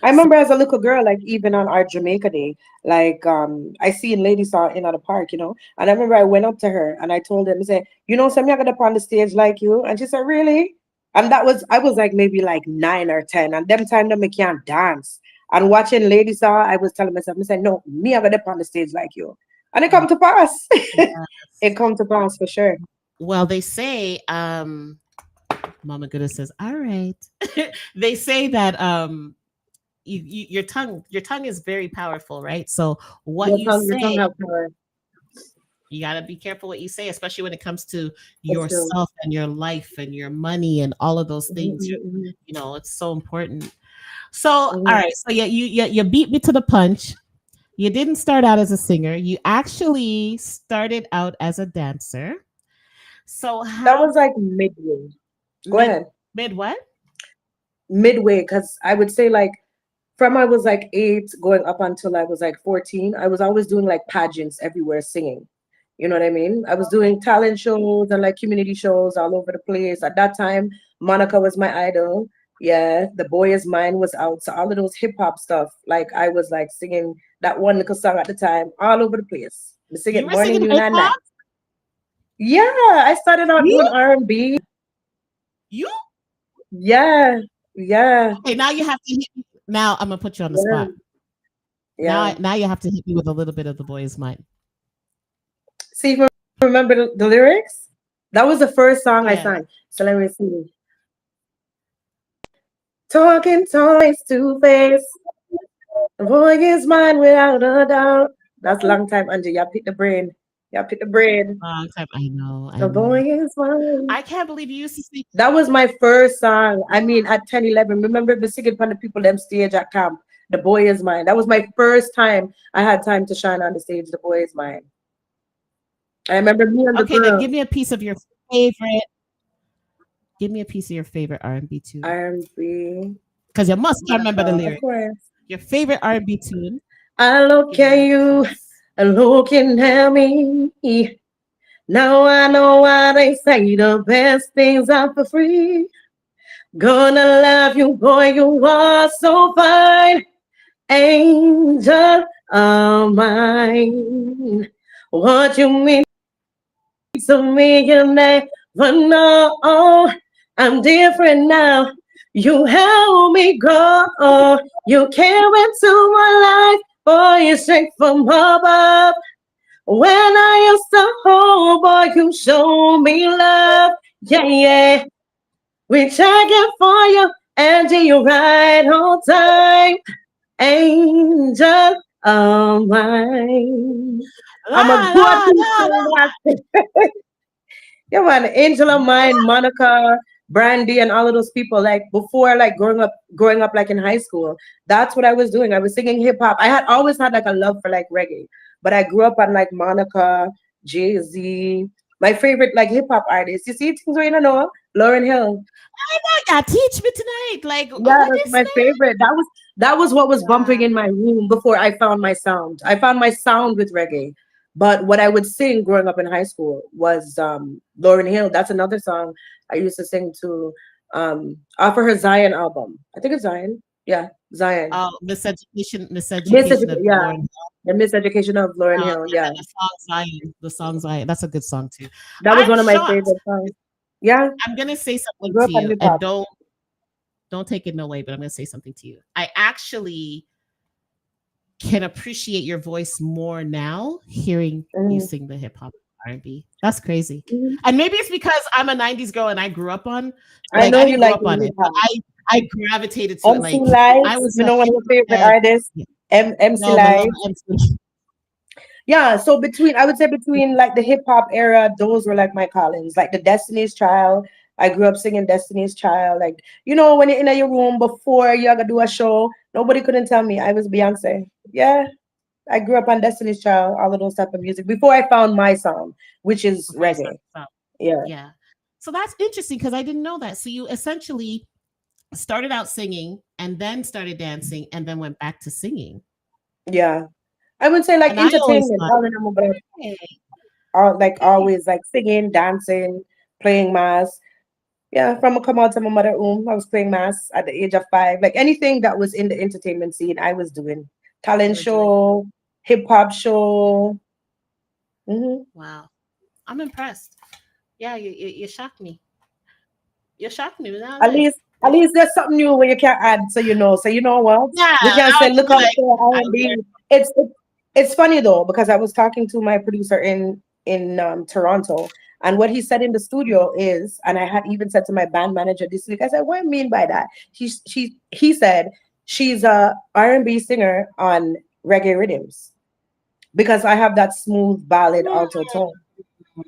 I So remember as a little girl, like even on our Jamaica Day, like I seen Lady Saw in at the park. And I remember I went up to her and I told him, I said, some I got up on the stage like you. And she said, really? And I was like maybe like 9 or 10. And them time that me can't dance. And watching Lady Saw, I was telling myself, I said, no, me I got up on the stage like you. And it come to pass. It yes. come to pass for sure. Well, they say, Mama Goodness says, all right. They say that your tongue is very powerful, right? So what you Your tongue say, have power. you got to be careful what you say, especially when it comes to It's true. yourself and your life and your money and all of those Mhm, things. mhm, It's so important. So, all mhm, right. So yeah, you beat me to the punch. You didn't start out as a singer. You actually started out as a dancer. So That how was like midway. Go mid ahead. mid what? Midway, because I would say like from I was like 8 going up until I was like 14, I was always doing like pageants everywhere singing. You know what I mean? I was doing talent shows and like community shows all over the place. At that time, Monica was my idol. Yeah, The Boy Is Mine was out. So all of those hip hop stuff, like I was like singing that one little song at the time all over the place. We sing You it were morning, singing noon, hip and night. hop? Yeah, I started out You? doing R&B. You? Yeah, yeah, Okay, now you have to hit me. Now I'm gonna put you on the yeah, spot. yeah. Now you have to hit me with a little bit of the boy is mine. See if you remember the lyrics. That was the first song I Yeah. sang. So let me see. Talking toys to face. The boy is mine without a doubt. That's a long time, Angie. You pick the brain. You pick the brain. Long time. I know. I The boy know. is mine. I can't believe you used to sing. That was my first song. I mean, at 10, 11. Remember the singing from the people them stage at camp. The boy is mine. That was my first time I had time to shine on the stage. The boy is mine. I remember me and the Okay, then girl. give me a piece of your favorite. Give me a piece of your favorite R&B tune, R&B. because you must remember the Of lyrics. course. Your favorite R&B tune. I look Give me at a you piece. looking at me. Now I know why they say the best things are for free. Gonna love you, boy, you are so fine. Angel of mine. What you mean to me, you never know. I'm different now. You help me grow. You came into my life, boy, you straight from above. When I used to hold, boy, you show me love. Yeah, yeah. We check it for you, and you right on time. Angel of mine. I'm a La, good la, la, singer. Yeah, man, Angel of mine, Monica, Brandy, and all of those people. Like before, like growing up, like in high school, that's what I was doing. I was singing hip hop. I had always had like a love for like reggae, but I grew up on like Monica, Jay Z. My favorite like hip hop artists. You see things where you don't know, Lauren Hill. yeah, teach me tonight. Like, Yeah, what that's is my favorite. That was what was bumping in my room before I found my sound. I found my sound with reggae. But what I would sing growing up in high school was Lauryn Hill. That's another song I used to sing to off of her Zion album. I think it's Zion. Yeah, Zion. miseducation of Yeah, Lauren. the Miseducation of Lauryn Hill. And Yeah, then the song Zion. That's a good song too. that was I'm one of my shocked. favorite songs. Yeah, I'm gonna say I something grew to up on you, hip and hop. don't take it no way, but I'm gonna say something to you. I actually can appreciate your voice more now hearing you Mhm, sing the hip hop R&B. That's crazy. mhm. And maybe it's because I'm a 90s girl and I grew up on I I know you didn't grow like up the on hip it, but hop. I gravitated to it. MC Like I Lights, was you a know one hip of your hop favorite head. artists, Yeah. MC No, but love Lights. MC. Yeah, so I would say between like the hip hop era, those were like my callings, like the Destiny's Child. I grew up singing Destiny's Child. Like, when you're in your room before you gotta do a show, nobody couldn't tell me I was Beyonce. Yeah, I grew up on Destiny's Child, all of those type of music before I found my sound, which is Before you start reggae. the song. Yeah, Yeah. So that's interesting because I didn't know that. So you essentially started out singing and then started dancing and then went back to singing. yeah. I would say like And I always entertainment, thought, all in them, hey, all like hey, always like singing, dancing, playing mass. Yeah, from a come out to my mother room, I was playing mass at the age of 5. Like anything that was in the entertainment scene, I was doing. you Talent were doing. show, hip hop show. Hmm. Wow. I'm impressed. Yeah, you shocked me. You shocked me. Not At lie. least, at least there's something new where you can add, so you know. So you know what? Yeah, We can now I say, can look be out like, for I R&B. learned. It's funny though because I was talking to my producer in Toronto, and what he said in the studio is, and I had even said to my band manager this week, I said, "What do you mean by that?" He said she's a R&B singer on reggae rhythms because I have that smooth ballad alto tone.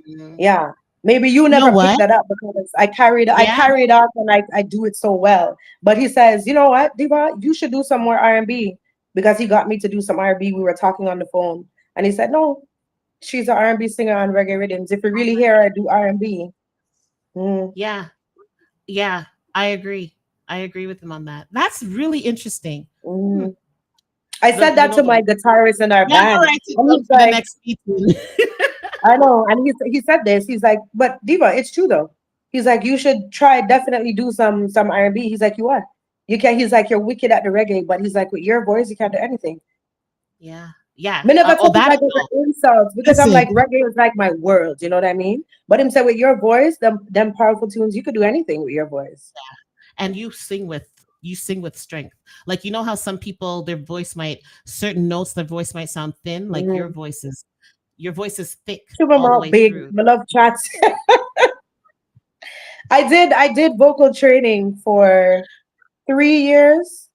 Mm. Yeah. Maybe you You know never picked what? that up because I Yeah, carry it out and I do it so well. But he says, you know what, Diva, you should do some more R&B because he got me to do some R&B. We were talking on the phone and he said, no, she's an R&B singer on reggae rhythms. If you really hear her do R&B, mm, yeah, yeah. I agree. I agree with him on that. That's really interesting. Hmm. mm. I said that to my guitarist in our Yeah, band. all right. To And come he's to the like, next meeting. I know. And he said this. He's like, but Diva, it's true though. He's like, you should try definitely do some R&B. He's like, you are. You can. He's like, you're wicked at the reggae, but he's like, with your voice, you can't do anything. Yeah, yeah. Me never Oh, took it that like I as know. an insult because I'm Listen, like, reggae is like my world. You know what I mean? But him said, with your voice, them powerful tunes, you could do anything with your voice. and you sing with strength. Like you know how some people their voice might certain notes their voice might sound thin. Like Mm-hmm. your voice is thick Super all the mouth way big. through. I love chats. I did vocal training for 3 years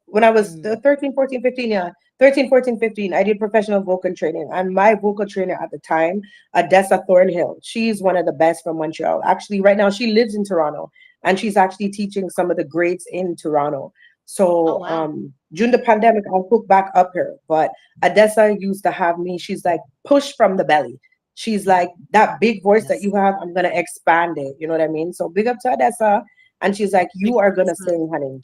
when I was Mm. 13, 14, 15, yeah. 13, 14, 15, I did professional vocal training. And my vocal trainer at the time, Odessa Thornhill, she's one of the best from Montreal. Actually, right now she lives in Toronto and she's actually teaching some of the greats in Toronto. Oh So wow. during the pandemic, I hooked back up her. But Odessa used to have me, she's like, push from the belly. She's like, that big voice that Yes. you have, I'm gonna expand it. You know what I mean? So big up to Odessa. And she's like, Big you are gonna person. sing, honey.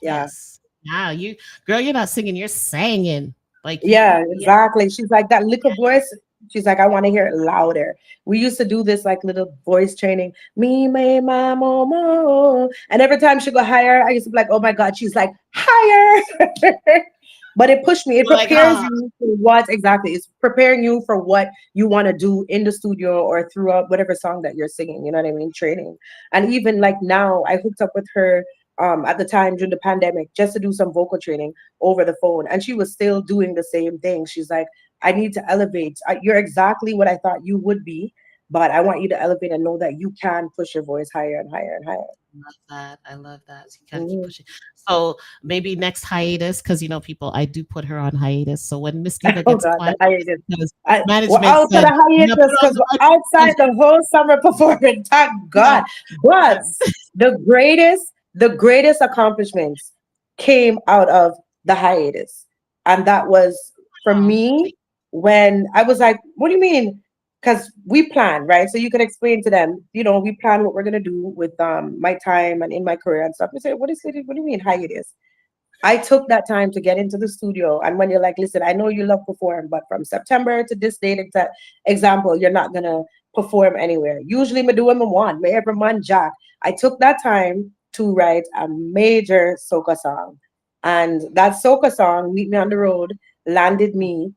Yeah. Yes. Wow, you girl, you're not singing, you're singing. Like Yeah, you yeah. exactly. She's like that little voice. She's like, I want to hear it louder. We used to do this like little voice training. Me, me, my, mo. And every time she go higher, I used to be like, oh my God, she's like, higher. But it pushed me. It Like, prepares you for what exactly. It's preparing you for what you want to do in the studio or throughout whatever song that you're singing. You know what I mean? Training. And even like now, I hooked up with her at the time during the pandemic just to do some vocal training over the phone. And she was still doing the same thing. She's like, I need to elevate. You're exactly what I thought you would be, but I want you to elevate and know that you can push your voice higher and higher and higher. love that. I love that. So you gotta keep pushing. So maybe next hiatus, because people, I do put her on hiatus. So when Miss Diva Oh gets God, the quiet, hiatus. because We're management out for said, the "You're gonna put hiatus her on because the we're outside the whole summer performing. Thank God. But the greatest accomplishments came out of the hiatus. And that was for Oh, me when I was like, what do you mean? Because we plan, right? So you can explain to them, we plan what we're gonna do with my time and in my career and stuff. We say, what is it? What do you mean hiatus? I took that time to get into the studio. And when you're like, listen, I know you love perform, but from September to this date, example, you're not gonna perform anywhere. Usually me do what I want, me every man jack. I took that time to write a major soca song. And that soca song, Meet Me on the Road, landed me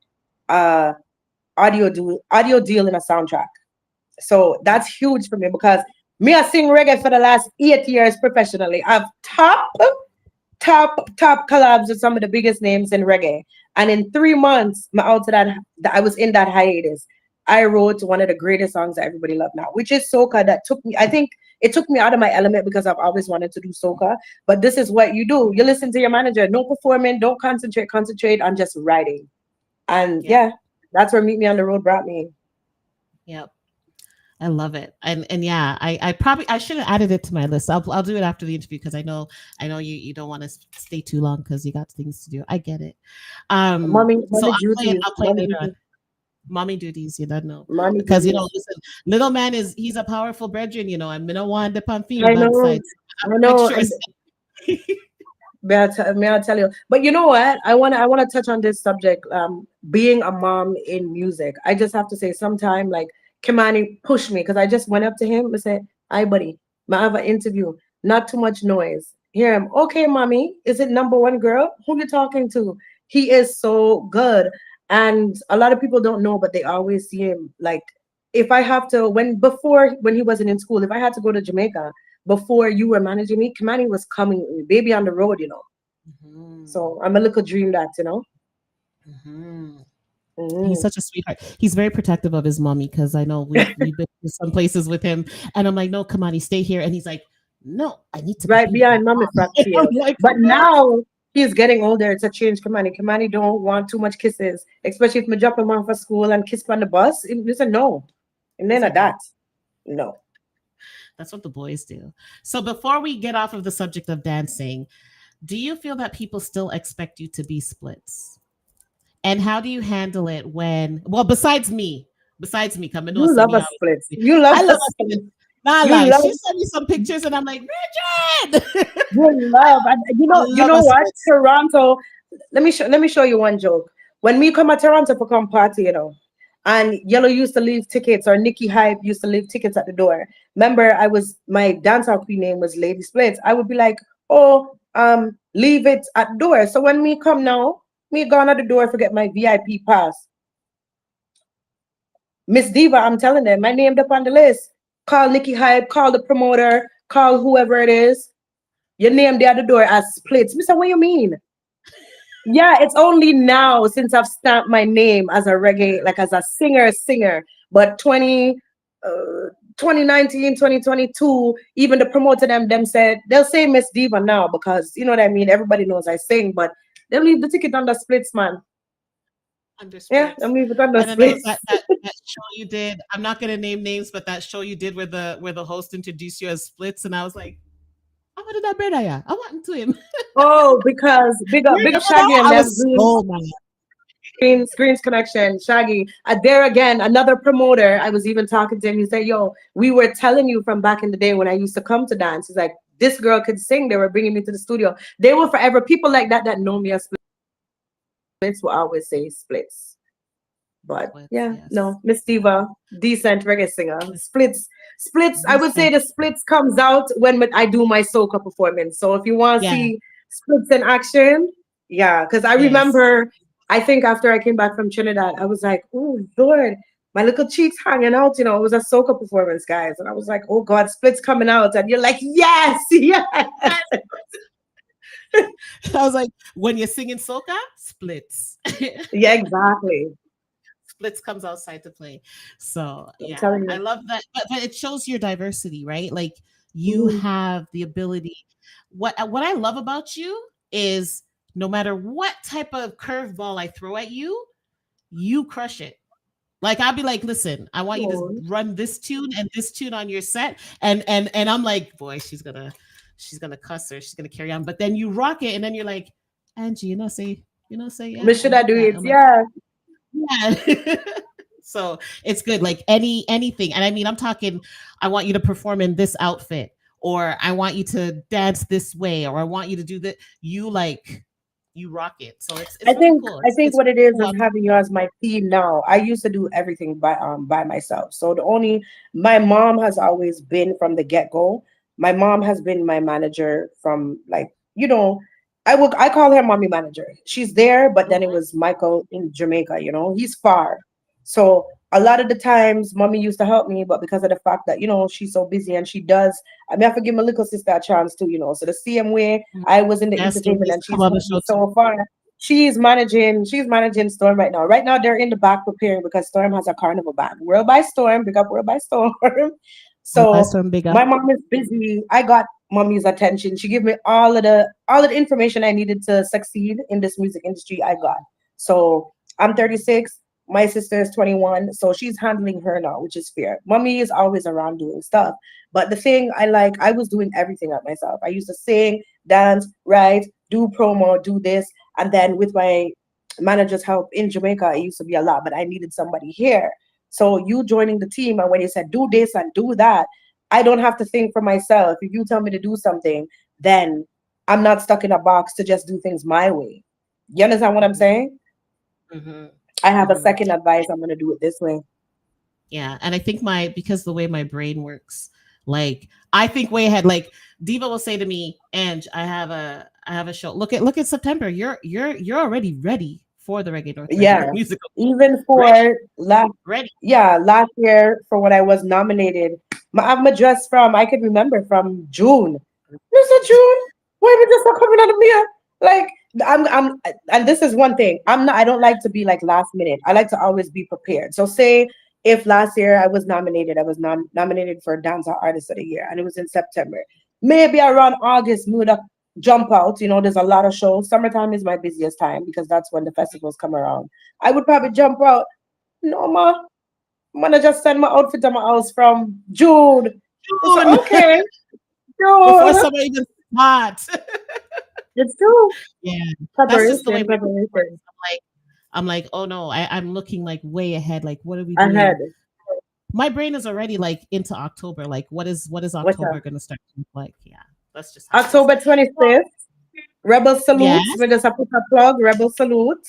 uh audio deal in a soundtrack. So that's huge for me because me I sing reggae for the last 8 years professionally. I've top collabs with some of the biggest names in reggae. And in 3 months, that I was in that hiatus. I wrote one of the greatest songs that everybody love now, which is soca. That took me. I think it took me out of my element because I've always wanted to do soca. But this is what you do. You listen to your manager. No performing. Don't concentrate. Concentrate on just writing. And yep, yeah, that's where Meet Me on the Road brought me. yep. I love it. And yeah, I should have added it to my list. I'll do it after the interview because I know you don't want to stay too long because you got things to do. I get it. So Mommy duties. I'll play Mommy later on. duties. Mommy duties, you don't know. Mommy Because duties. listen, little man he's a powerful brethren, and me no want the pan feel I bad know. sides. I I have to make know. sure And may I tell you? But you know what? I wanna touch on this subject. Being a mom in music. I just have to say, sometime like Kimani pushed me because I just went up to him and said, "Hi, buddy, I have an interview. Not too much noise." Hear him? Okay, mommy. Is it number one girl? Who you talking to? He is so good, and a lot of people don't know, but they always see him like. If I have to, when he wasn't in school, if I had to go to Jamaica before you were managing me, Kimani was coming with me, baby on the road. Mhm, So I'm a little dream that. mhm. He's Hmm. such a sweetheart. He's very protective of his mommy because I know we've been to some places with him, and I'm like, no, come on, stay here, and he's like, no, I need to be Right here with my behind mommy mom. front I'm field. like, But no. now he's getting older. It's a change, Kamani. Kamani don't want too much kisses, especially if me drop him off for school and kiss on the bus. It's a no. And He's then a like, no. that. No. That's what the boys do. So before we get off of the subject of dancing, do you feel that people still expect you to be splits? And how do you handle it when, well, besides me coming to You say love me us always, splits. You love I love us us splits. splits. Nah, You lie. She love sent me some pictures and I'm like, Bridget, you love and I you love know us what? splits. Toronto. Let me show you one joke. When we come to Toronto for come party, and Yellow used to leave tickets, or Nikki Hype used to leave tickets at the door. Remember, my dancehall queen name was Lady Splits. I would be like, oh, leave it at the door. So when me come now, me gone at the door, forget my VIP pass. Miss Diva, I'm telling them, my name up on the list. Call Nikki Hype, call the promoter, call whoever it is. Your name there at the door as Splits. Mister, what you mean? Yeah, it's only now since I've stamped my name as a reggae, like as a singer. But 2019, 2022, even the promoter them said, they'll say Miss Diva now because, you know what I mean? Everybody knows I sing, but they'll leave the ticket on the splits, man. Under Yeah, they'll splits. leave it on the And then there was splits. that show you did. I'm not gonna name names, but that show you did where the host introduced you as splits, and I was like, I wanted that brother, yeah. I want to him. Oh, because big up Shaggy and I them was so mad. Screens Connection, Shaggy. There again, another promoter. I was even talking to him. He said, "Yo, we were telling you from back in the day when I used to come to dance." He's like, "This girl could sing." They were bringing me to the studio. They will forever. People like that know me as splits will always say splits. But Splits, yeah, yes. no, Miss Diva, decent reggae singer. Splits. I would say Decent. the splits comes out when I do my soca performance. So if you want to Yeah. see splits in action, yeah, because I Yes. remember, I think after I came back from Trinidad, I was like, oh Lord, my little cheeks hanging out. You know, it was a soca performance, guys, and I was like, oh God, splits coming out, and you're like, yes, yes, I was like, when you're singing soca, splits. yeah, exactly. Splits comes outside to play. So I'm yeah, telling I you. love that. But it shows your diversity, right? Like you Mhm. have the ability. What I love about you is no matter what type of curveball I throw at you, you crush it. Like I'll be like, listen, I want you to Oh, run this tune and this tune on your set, and I'm like, boy, she's gonna cuss her, she's gonna carry on. But then you rock it, and then you're like, Angie, say, yeah, but I should I love do that. it? I'm like, Yeah. yeah. So it's good. Like anything. And I mean, I'm talking, I want you to perform in this outfit, or I want you to dance this way, or I want you to do that. You rock it. So I it's really think cool. I It's think it's what it really is cool watching having you you. as my team now. I used to do everything by myself. So the only my mom has always been from the get-go. My mom has been my manager from like, I call her mommy manager. She's there, but then it Mhm. was Michael in Jamaica, he's far. So a lot of the times mommy used to help me, but because of the fact that, she's so busy and she does, I mean I have to give my little sister a chance too. So the same way Mhm. I was in the Yes, so entertainment needs and to come she's on the helped me show too. so far. She's managing Storm right now. Right now they're in the back preparing because Storm has a carnival band. World by Storm, big up World by Storm. Well, that's So some big up. my mom is busy. I got mommy's attention. She gave me all of the information I needed to succeed in this music industry. I got. So I'm 36. My sister is 21. So she's handling her now, which is fair. Mommy is always around doing stuff. But the thing I was doing everything at myself. I used to sing, dance, write, do promo, do this. And then with my manager's help in Jamaica, it used to be a lot, but I needed somebody here. So you joining the team, and when you said do this and do that, I don't have to think for myself. If you tell me to do something, then I'm not stuck in a box to just do things my way. You understand what I'm Mhm, saying? mhm, I have a mhm. second advice. I'm going to do it this way. Yeah, and I think because the way my brain works, like I think way ahead. Like Diva will say to me, "Ange, I have a show. Look at September. You're already ready for the Reggae North Yeah. Reggae musical. Even Ready, for last, ready. yeah, last year for when I was nominated, I have my dress from, I could remember from June. Mr. June, why we just not coming out of me? Like, and this is one thing. I don't like to be like last minute. I like to always be prepared. So say if last year I was nominated for Dancer Artist of the Year and it was in September. Maybe around August, we would jump out. There's a lot of shows. Summertime is my busiest time because that's when the festivals come around. I would probably jump out. No, ma, I'm gonna just send my outfit to my house from June. June So okay, before June. summer even starts. It's true. Yeah, that's just the way Preparation, my brain works. preparation. I'm like, oh no, I'm looking like way ahead. Like, what are we Ahead. doing? My brain is already like into October. Like, what is What's October up? gonna start to look like? Yeah, that's just how it is. October 25th. Rebel Yes, Salute. We just have put a plug. Rebel Salute.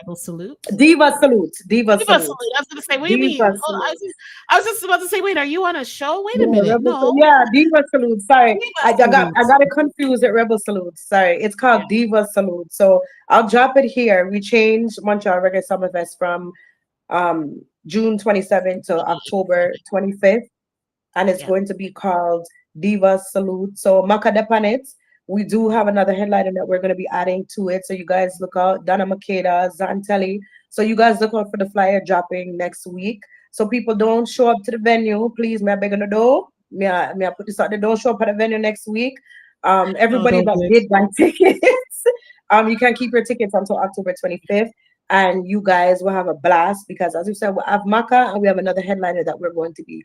rebel salute. Diva Salute. Diva Diva Salute. salute. I was gonna say, what do you mean? Diva Hold on, Salute. I was just about to say, wait, are you on a show? Wait a Yeah, minute. No, Yeah, Diva Salute. Sorry, Diva I got salute. it confused at Rebel Salute. Sorry, it's Yeah, called Diva Salute. So I'll drop it here. We changed Montreal Reggae Summerfest from June 27th to October 25th, and it's yeah. going to be called Diva Salute. So Maka Depanet, we do have another headliner that we're going to be adding to it. So you guys look out, Donna Makeda, Zantelli. So you guys look out for the flyer dropping next week. So people don't show up to the venue, please. May I beg on the door? May I put this out there? Don't show up at the venue next week. No, Everybody don't that do it. did buy tickets, you can keep your tickets until October 25th. And you guys will have a blast because, as we said, we have Maka and we have another headliner that we're going to be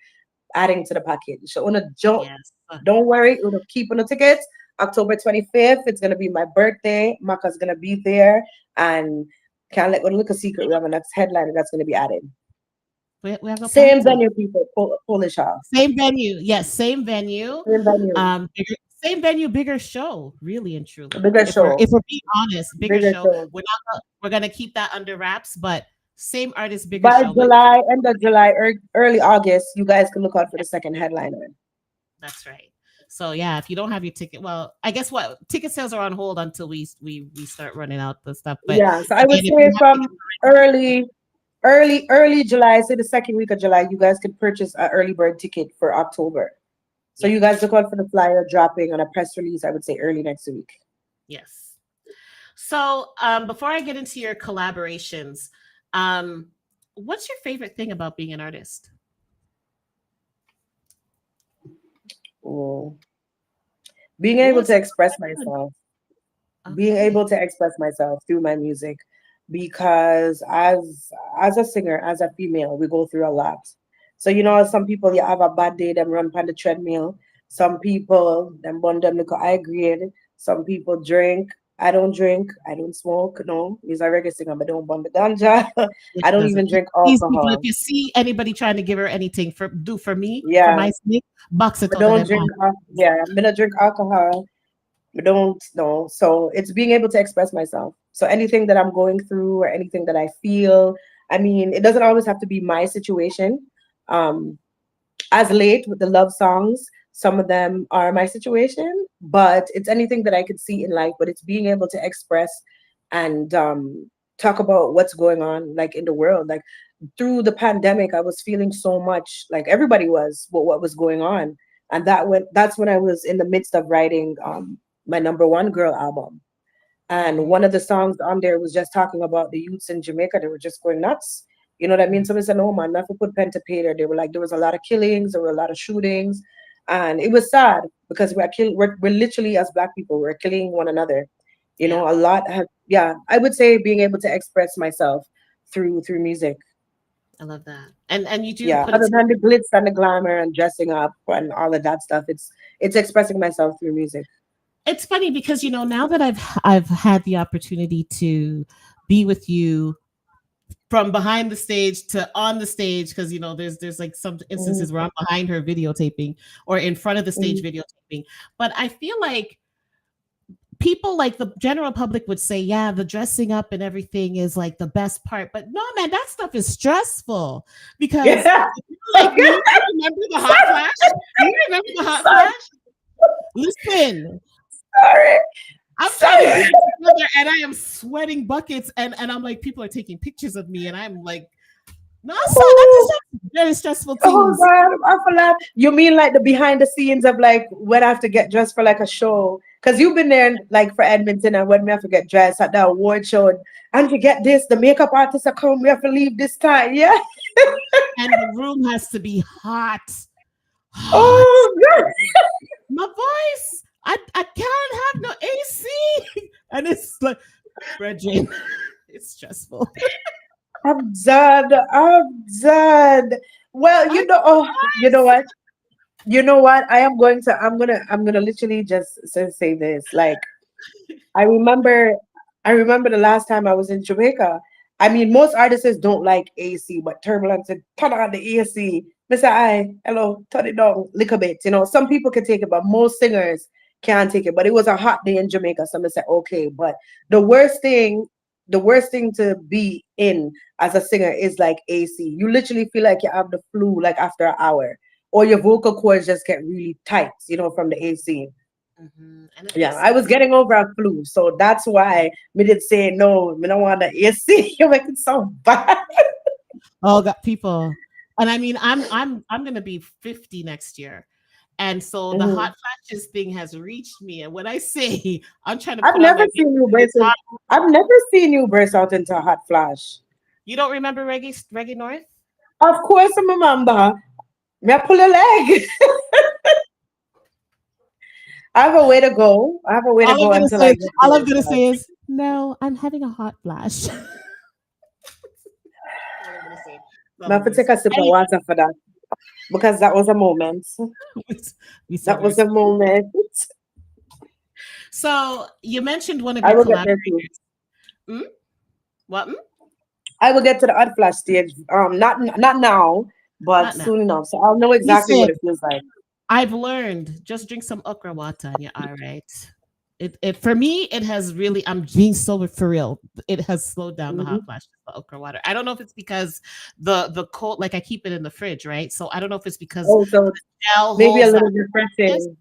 adding to the package. So Yes. don't worry, we'll keep on the tickets. October 25th, it's gonna be my birthday. Maka's gonna be there. And can't let go look a secret. We have a next headliner that's gonna be added. We have a Same party. venue, people, Polish house. Same venue. Yes, same venue. Same venue. Same venue, bigger show, really and truly. Bigger If we're show. if we're being honest, bigger Bigger show. show. We're gonna keep that under wraps, but Same artist, bigger By show. But July, end of July, early August, you guys can look out for the second headliner. that's right. So yeah, if you don't have your ticket, well, I guess what ticket sales are on hold until we start running out the stuff. But Yeah, so I would again, if you say have from tickets, early, early July, say the second week of July, you guys can purchase an early bird ticket for October. So yeah, you guys look out for the flyer dropping on a press release, I would say early next week. yes. So before I get into your collaborations, what's your favorite thing about being an artist? Oh. Being What able was to express myself, being okay? able to express myself through my music, because as a singer, as a female, we go through a lot. So some people, you have a bad day, them run on the treadmill. Some people them burn them little high grade. Some people drink. I don't drink. I don't smoke. No, he's a reggae singer, but don't burn the ganja. Yeah, I she don't doesn't. even drink These people, if alcohol. you see anybody trying to give her anything for me, for Yeah, my sake, box it but out of don't them drink. eyes. Yeah, I'm gonna drink alcohol. Don't know. So it's being able to express myself. So anything that I'm going through or anything that I feel, I mean, it doesn't always have to be my situation. Um, as late with the love songs, some of them are my situation, but it's anything that I could see in life, but it's being able to express and talk about what's going on like in the world. Like through the pandemic, I was feeling so much like everybody was what was going on. And that's when I was in the midst of writing my number one girl album. And Mhm, one of the songs on there was just talking about the youths in Jamaica. They were just going nuts. You know what I mean? mhm. So we said, no, man, nothing put pen to paper. They were like, there was a lot of killings, there were a lot of shootings. And it was sad because we're literally, as Black people, we're killing one another. Yeah, A lot have, yeah, I would say being able to express myself through music. I love that. And you do Yeah, put it other to than the glitz and the glamour and dressing up and all of that stuff, it's expressing myself through music. it's funny because now that I've had the opportunity to be with you from behind the stage to on the stage because there's like some Mhm, instances where I'm behind her videotaping or in front of the stage mhm. videotaping, but I feel like people like the general public would say, yeah, the dressing up and everything is like the best part. But no, man, that stuff is stressful because Yeah. if you're like me, you remember the hot flash? You remember the hot Sorry, flash? Listen, sorry, I'm trying to sorry. get it together and I am sweating buckets and I'm like, people are taking pictures of me and I'm like, no, so that's Oh, just very stressful oh things. God, I forgot. You mean like the behind the scenes of like when I have to get dressed for like a show? Because you've been there like for Edmonton and when we have to get dressed at the award show and to get this, the makeup artist are come, we have to leave this time. Yeah. And the room has to be hot. Hot. Oh God. My voice. I can't have no AC. And it's like, Bridget, it's stressful. I'm done. I'm done. Well, I'm oh, you know surprised. what? You know what? I'm gonna literally just say this. Like I remember I remember the last time I was in Jamaica. I mean, most artists don't like AC, but Turbulence said, turn on the AC. Mr. I, hello, turn it down a little bit. Some people can take it, but most singers can't take it. But it was a hot day in Jamaica. So I said, okay. But the worst thing, the worst thing to be in as a singer is like AC. You literally feel like you have the flu like after an hour. Or your vocal cords just get really tight, from the AC. And it Yeah, makes I was sense. getting over a flu, so that's why me did say no. Me don't want the AC. You make it so bad. Oh, got people. And I mean, I'm gonna be 50 next year. And so the Mhm. hot flashes thing has reached me. And when I say I'm trying to I've put on never my seen you makeup and burst it's in. hot, I've never seen you burst out into a hot flash. you don't remember Reggae North? Of course, I remember. Me I pull a leg. I have a way to go. I have a way to go until I get All there. I'm gonna say is no, I'm having a hot flash. All I'm gonna say. That's I all have I'm to gonna take say. a sip of Anyway, water for that because that was a moment. we so That very was a sorry. moment. So you mentioned one of I your will get there collaborators. too. Hmm? What? I will get to the hot flash stage. Not now, but Not now. soon enough. So I'll know exactly Listen, what it feels like. I've learned just drink some okra water and you're all right. It for me, it has really. I'm being so for real. It has slowed down the hot Mhm. flashes, the okra water. I don't know if it's because the cold, like I keep it in the fridge, right? So I don't know if it's because Oh, so gel maybe a holds that. little refreshing.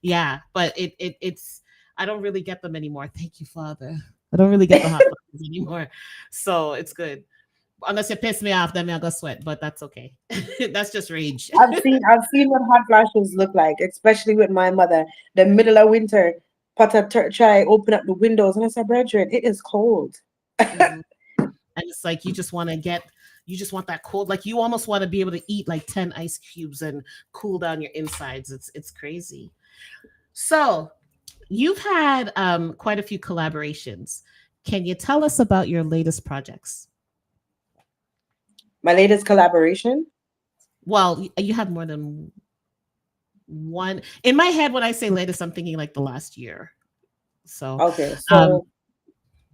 Yeah, but it's I don't really get them anymore. Thank you, Father. I don't really get the hot flashes anymore, so it's good. Unless you piss me off, then me I go sweat, but that's okay. That's just rage. I've seen what hot flashes look like, especially with my mother. The middle of winter, try open up the windows, and I said, "Brethren, it is cold." Mhm. And it's like you just want that cold, like you almost want to be able to eat like 10 ice cubes and cool down your insides. It's crazy. So you've had quite a few collaborations. Can you tell us about your latest projects? My latest collaboration. Well, you have more than one. In my head, when I say latest, I'm thinking like the last year. So, Okay, um,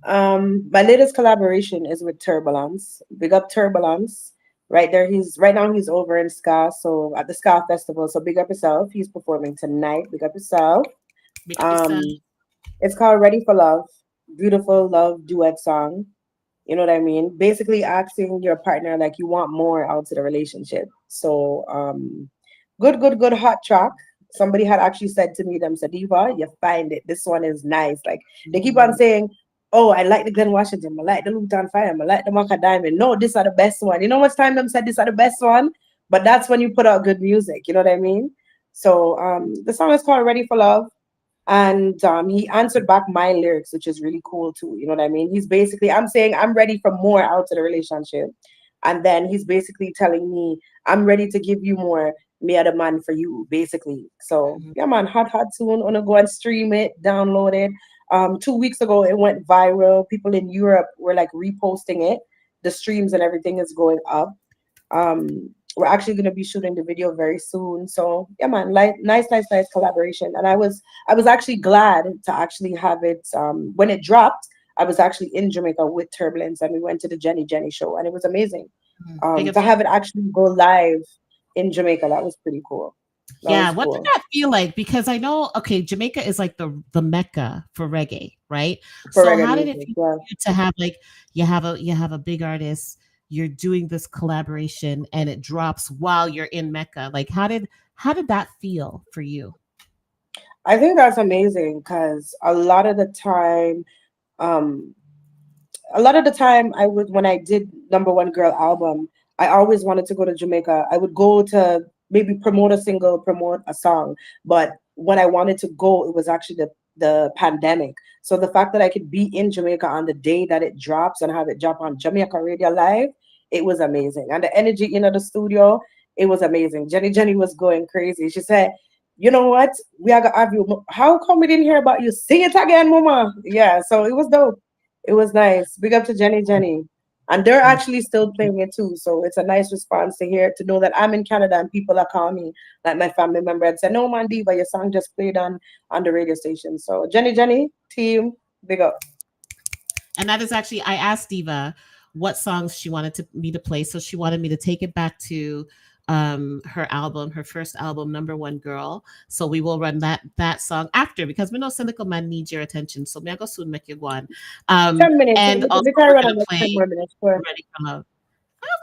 so my latest collaboration is with Turbulence. Big up Turbulence. Right there, he's right now he's over in Ska, so at the Ska Festival. So big up yourself. He's performing tonight. Big up yourself. Big up yourself. Um, it's called Ready for Love. Beautiful love duet song. You know what I mean? Basically asking your partner like you want more out of the relationship. So good hot track. Somebody had actually said to me, them said, Diva, you find it. This one is nice. Like they keep on Mhm. saying, oh, I like the Glen Washington, I like the Luton Fire, I like the Maca Diamond. No, these are the best one. You know much time them said these are the best one? But that's when you put out good music, you know what I mean? So the song is called Ready for Love. And he answered back my lyrics, which is really cool too. You know what I mean? He's basically, I'm saying I'm ready for more out of the relationship. And then he's basically telling me, I'm ready to give you more. Me are the man for you, basically. So Mhm. yeah, man, hot tune. Wanna go and stream it, download it. 2 weeks ago it went viral. People in Europe were like reposting it. The streams and everything is going up. We're actually going to be shooting the video very soon. So yeah, man, like nice collaboration. And I was actually glad to actually have it. When it dropped, I was actually in Jamaica with Turbulence, and we went to the Jenny show, and it was amazing. Big up To to have it actually go live in Jamaica, that was pretty cool. That Yeah, was what did cool that feel like? Because I know, okay, Jamaica is like the mecca for reggae, right? for So reggae how did it music. feel Yeah. for you to have like you have a big artist, you're doing this collaboration and it drops while you're in Mecca. Like how did that feel for you? I think that's amazing because um, a lot of the time I would when I did number one girl album, I always wanted to go to Jamaica. I would go to maybe promote a single, promote a song, but when I wanted to go, it was actually the pandemic. So the fact that I could be in Jamaica on the day that it drops and have it drop on Jamaica Radio Live, it was amazing. And the energy in the studio, it was amazing. Jenny was going crazy. She said, "You know what? We are gonna have you. How come we didn't hear about you? Sing it again, Mama." Yeah, so it was dope. It was nice. Big up to Jenny. And they're Mm. actually still playing it too. So it's a nice response to hear to know that I'm in Canada and people are calling me, like my family member and said, no man, Diva, your song just played on the radio station. So Jenny, team, big up. And that is actually I asked Diva what songs she wanted me to play. So she wanted me to take it back to her album, her first album, Number One Girl. So we will run that song after because we know Cynical Man needs your attention. So may I go soon make you go on. 10 minutes. And also We can we're run gonna on 10 play more minutes. Sure. Ready for Love.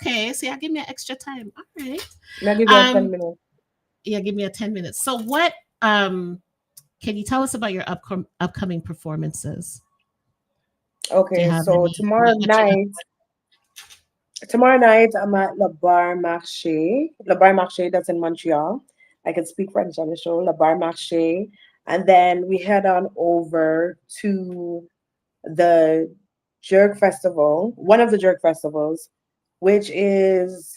Okay, so yeah, give me an extra time. All right. I'll give you a 10 Um, minutes. yeah, give me a 10 minutes. So what can you tell us about your upcoming performances? Do you Okay, have so any tomorrow night I'm at La Bar Marché. La Bar Marché, that's in Montreal. I can speak French on the show. La Bar Marché. And then we head on over to the Jerk Festival, one of the Jerk Festivals, which is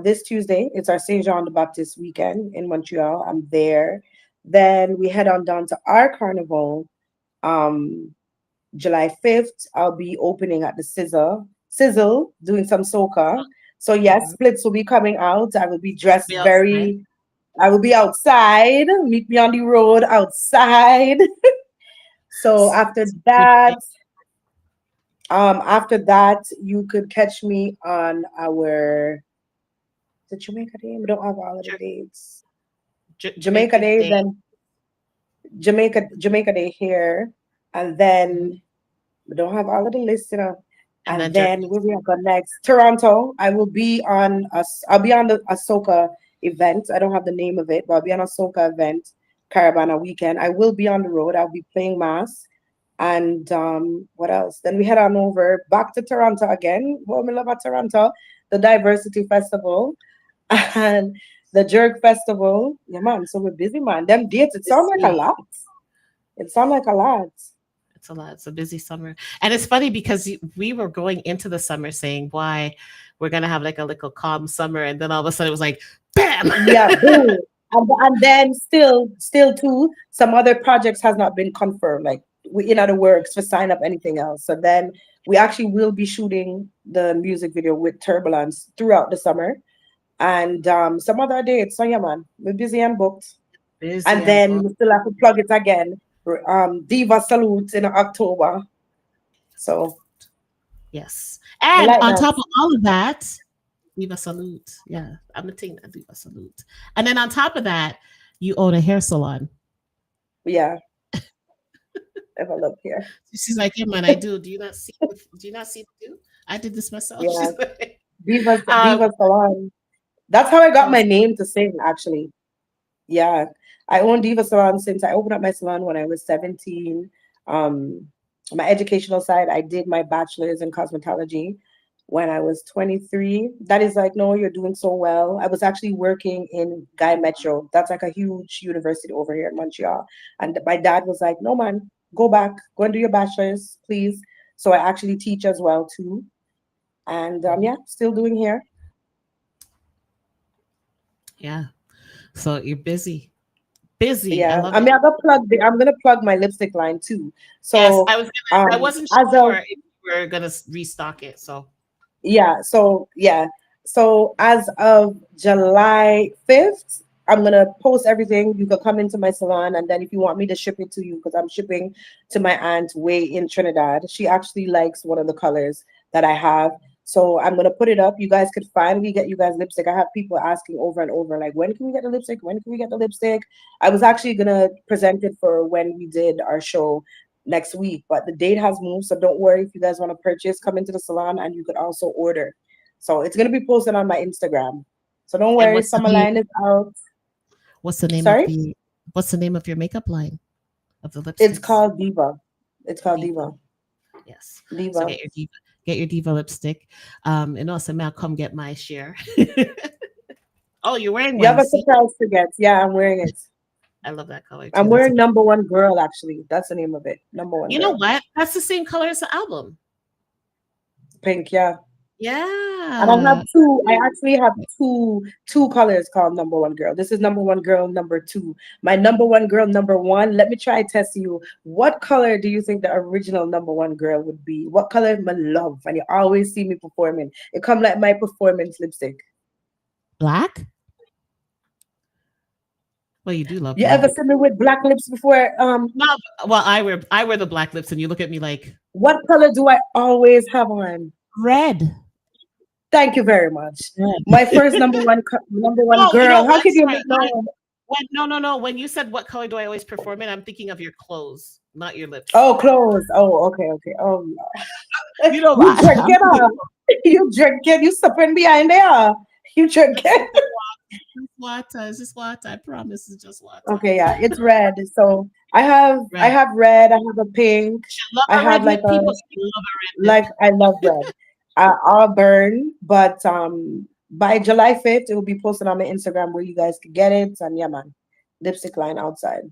this Tuesday. It's our Saint Jean the Baptist weekend in Montreal. I'm there. Then we head on down to our carnival. Um, July 5th, I'll be opening at the Sizzle, doing some soca. So yes, Mhm. splits will be coming out. I will be dressed Be outside. very. I will be outside. Meet me on the road outside. So after that, you could catch me on our the Jamaica Day. We don't have all of the dates. Jamaica Jamaica Day, Day. then Jamaica Day here, and then we don't have all of the lists, you know. And And then Jerk. then where we go next? Toronto. I will be on I'll be on the Ahsoka event. I don't have the name of it, but I'll be on a Ahsoka event, Caravana weekend. I will be on the road. I'll be playing mass. And what else? Then we head on over back to Toronto again. What we love about Toronto, the Diversity Festival and the Jerk Festival. Yeah, man. So we're busy, man. Them dates, it sounds like a Busy. lot. It sounds like a lot. It's a lot. It's a busy summer. And it's funny because we were going into the summer saying why we're going to have like a little calm summer. And then all of a sudden it was like, bam. Yeah, boom. And then still too, some other projects has not been confirmed. Like we in other works for sign up anything else. So then we actually will be shooting the music video with Turbulence throughout the summer. And some other dates. So yeah, man, we're busy and booked. Busy And and then booked. we still have to plug it again. Diva Salute in October. So Yes. I And like on that. top of all of that, Diva Salute. Yeah, I'm a thing that Diva Salute. And then on top of that, you own a hair salon. Yeah. Have a look here. She's like, yeah, man, I do. Do you not see? Do you not see the do? I did this myself. Yeah. She's like, Diva Salon. That's how I got um, my name to sing, actually. Yeah, I own Diva Salon since I opened up my salon when I was 17. Um, my educational side, I did my bachelor's in cosmetology when I was 23. That is like, no, you're doing so well. I was actually working in Guy Metro. That's like a huge university over here in Montreal. And my dad was like, no, man, go back, go and do your bachelor's, please. So I actually teach as well too. And yeah, still doing hair. yeah. So you're busy. Busy. I Yeah, love I it. mean, I'm gonna plug my lipstick line too. Yes, So, I wasn't as sure of if you were gonna restock it. So so as of July 5th, I'm gonna post everything. You can come into my salon, and then if you want me to ship it to you, because I'm shipping to my aunt way in Trinidad. She actually likes one of the colors that I have. So I'm gonna put it up. You guys could finally get you guys lipstick. I have people asking over and over, like, when can we get the lipstick? When can we get the lipstick? I was actually gonna present it for when we did our show next week, but the date has moved. So don't worry if you guys want to purchase, come into the salon and you could also order. So it's gonna be posted on my Instagram. So don't and worry, summer line is out. what's the name of Sorry? the what's the name of your makeup line of the It's lipsticks? called Diva. It's called Diva. Diva. Yes. So Diva. get your diva lipstick. And also Mal, come get my share. Oh, you're wearing You have one. a See, surprise to get. Yeah, I'm wearing it. I love that color I'm too. That's a wearing Number One Girl, actually. That's the name of it. Number One you know Girl. what? That's the same color as the album. Pink, yeah. And I have Yeah. two. I actually have two colors called Number One Girl. This is Number One Girl number two. My Number One Girl number one. Let me try test you. What color do you think the original Number One Girl would be? What color my love? And you always see me performing. It come like my performance lipstick. Black? Well, you do love You ever black. seen me with black lips before? No, well, I wear the black lips, and you look at me like What color do I always have on? red. Thank you very much. Red. My first number one Oh, you know girl. How what? could you Sorry. know? No. When you said what color do I always perform in, I'm thinking of your clothes, not your lips. Oh, clothes. Oh, okay. Oh, You know you what? drink it up. You drink it. You stepping behind there. You drink it. It's just water. I promise it's just water. Okay, yeah, it's red. So I Red. have red. I have a pink. Should love I a have red like lip, a people. Love a red lip. I love red. Auburn, but by July 5th it will be posted on my Instagram where you guys can get it. And yeah, man, lipstick line outside.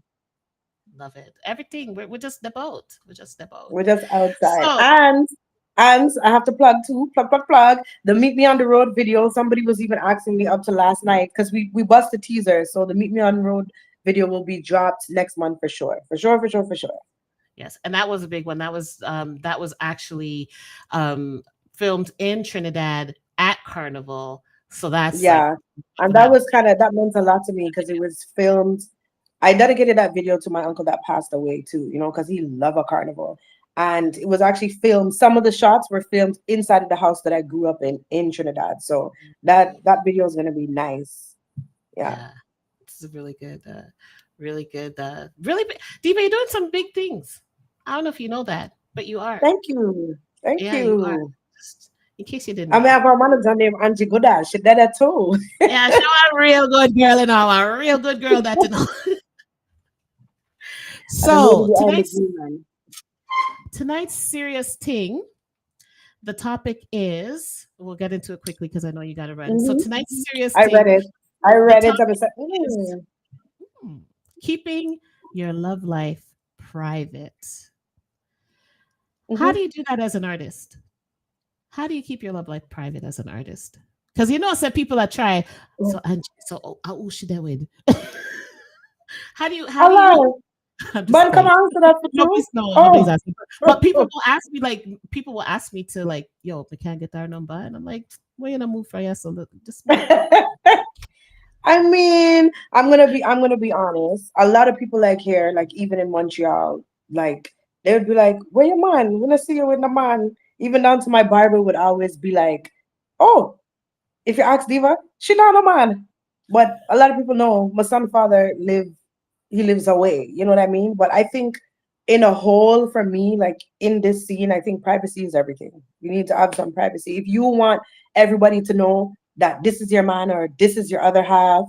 Love it. Everything. We're just the boat. We're just the boat. We're just outside. So And I have to plug too, plug. The Meet Me on the Road video. Somebody was even asking me up to last night because we bust the teaser. So the Meet Me on the Road video will be dropped next month for sure. For sure. yes, and that was a big one. That was actually filmed in Trinidad at Carnival. So that's like Yeah. And that meant a lot to me because it was filmed. I dedicated that video to my uncle that passed away too, because he loved a carnival. And it was actually filmed. Some of the shots were filmed inside of the house that I grew up in Trinidad. So that video is gonna be nice. Yeah. yeah. This is really good. Really good. Diva, you're doing some big things. I don't know if you know that, but you are. Thank you. Thank Yeah, you are. you. Just in case you didn't I mean, know. I have a manager named Angie Goodall. She did that too. Yeah, she's a real good girl and all. A real good girl that to know. And the lady So behind the green man. tonight's serious thing. The topic is we'll get into it quickly because I know you got to run. So Mhm. tonight's serious I read thing. it. I The read it. topic I was like, is keeping your love life private. How do mhm. you do that as an artist? How do you keep your love life private as an artist? Because you know, some people that try. So Angie, so oh, she that with. How do you? Hello. I'm just But come playing. on, so that's for true. Nobody's Oh. asking. But people will ask me to like, yo, we can't get our number, and I'm like, we're in a move for you, so look, just I mean, I'm gonna be honest. A lot of people like here, like even in Montreal, like they would be like, "Where your man? When I see you with the man." Even down to my barber would always be like, "Oh, if you ask Diva, she not a man." But a lot of people know my son father he lives away. You know what I mean? But I think in a whole, for me, like in this scene, I think privacy is everything. You need to have some privacy. If you want everybody to know that this is your man or this is your other half,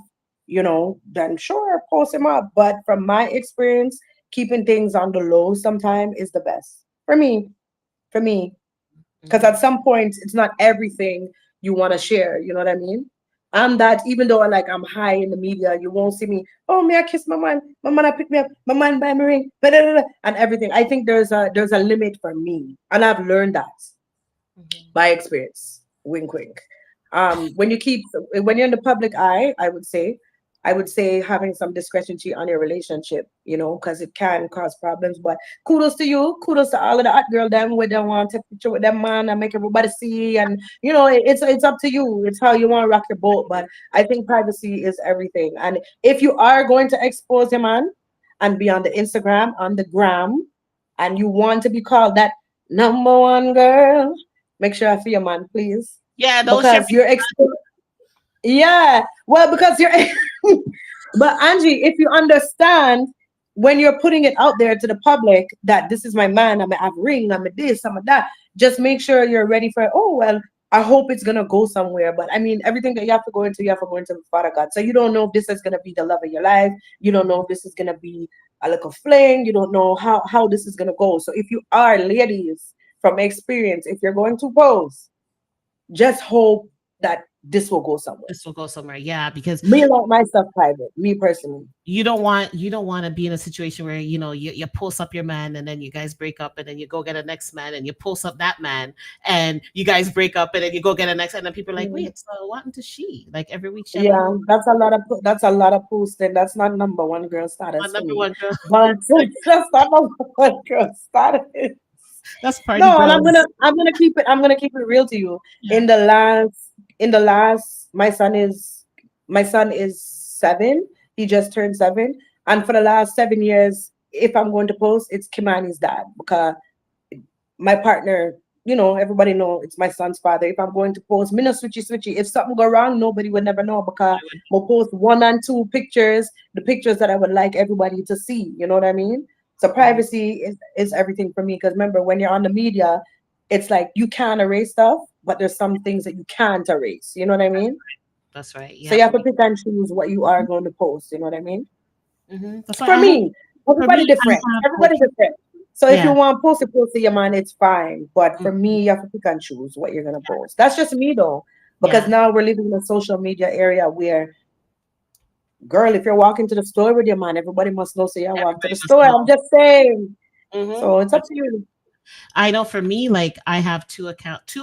then sure, post him up. But from my experience, keeping things on the low sometime is the best for me. For me, because at some point it's not everything you want to share, you know what I mean? I'm that, even though I'm high in the media, you won't see me, oh, may I kiss my man I pick me up, my man buy me ring, blah, blah, blah, blah, and everything. I think there's a limit for me, and I've learned that by experience. Wink, wink. When you're in the public eye, I would say having some discretion on your relationship, because it can cause problems. But kudos to you, kudos to all of the hot girl them with them want to take picture with them man and make everybody see, and it's up to you. It's how you want to rock your boat. But I think privacy is everything. And if you are going to expose your man and be on the Instagram, on the gram, and you want to be called that number one girl, make sure I feel your man, please, yeah, don't share. because you're yeah, well, because you're but Angie, if you understand, when you're putting it out there to the public that this is my man, I'm a ring, I'm a this, I'm a that, just make sure you're ready for, oh well, I hope it's gonna go somewhere. But I mean, everything that you have to go into, you have to go into the Father God. So you don't know if this is gonna be the love of your life, you don't know if this is gonna be a little fling, you don't know how this is gonna go. So if you are, ladies, from experience, if you're going to pose, just hope that this will go somewhere. This will go somewhere. Yeah, because Me like my stuff private, me personally. you don't want to be in a situation where you post up your man and then you guys break up and then you go get a next man and you post up that man and you guys break up and then you go get a next and then people are like, Mm. wait, so what happened to she? Like every week she have a Yeah, new that's a lot of posting. That's not number one girl my status for number me. one girl. But that's not number one girl status. That's party No, and I'm girls. gonna I'm gonna keep it I'm gonna keep it real to you. Yeah. In the last my son is 7. He just turned 7. And for the last 7 years, if I'm going to post, it's Kimani's dad, because my partner, everybody know it's my son's father. If I'm going to post, me no switchy switchy. If something go wrong, nobody would never know, because we'll post 1 and 2 pictures, the pictures that I would like everybody to see. You know what I mean? So Mhm. privacy is everything for me. Because remember, when you're on the media, it's like you can erase stuff, but there's some things that you can't erase. You know what I mean? That's right. You So have you to have to be. pick and choose what you are going to post. You know what I mean? That's why For I have. me, For me, everybody I different. have like Everybody different. So if you yeah. want to post to your man, it's fine. But for Mhm. me, you have to pick and choose what you're gonna post. That's just me though. Because Yeah. now we're living in a social media area where, girl, if you're walking to the store with your man, everybody must know, so you walk to Everybody the must store. I'm know. just saying. hmm So it's up to you. I know for me, like I have two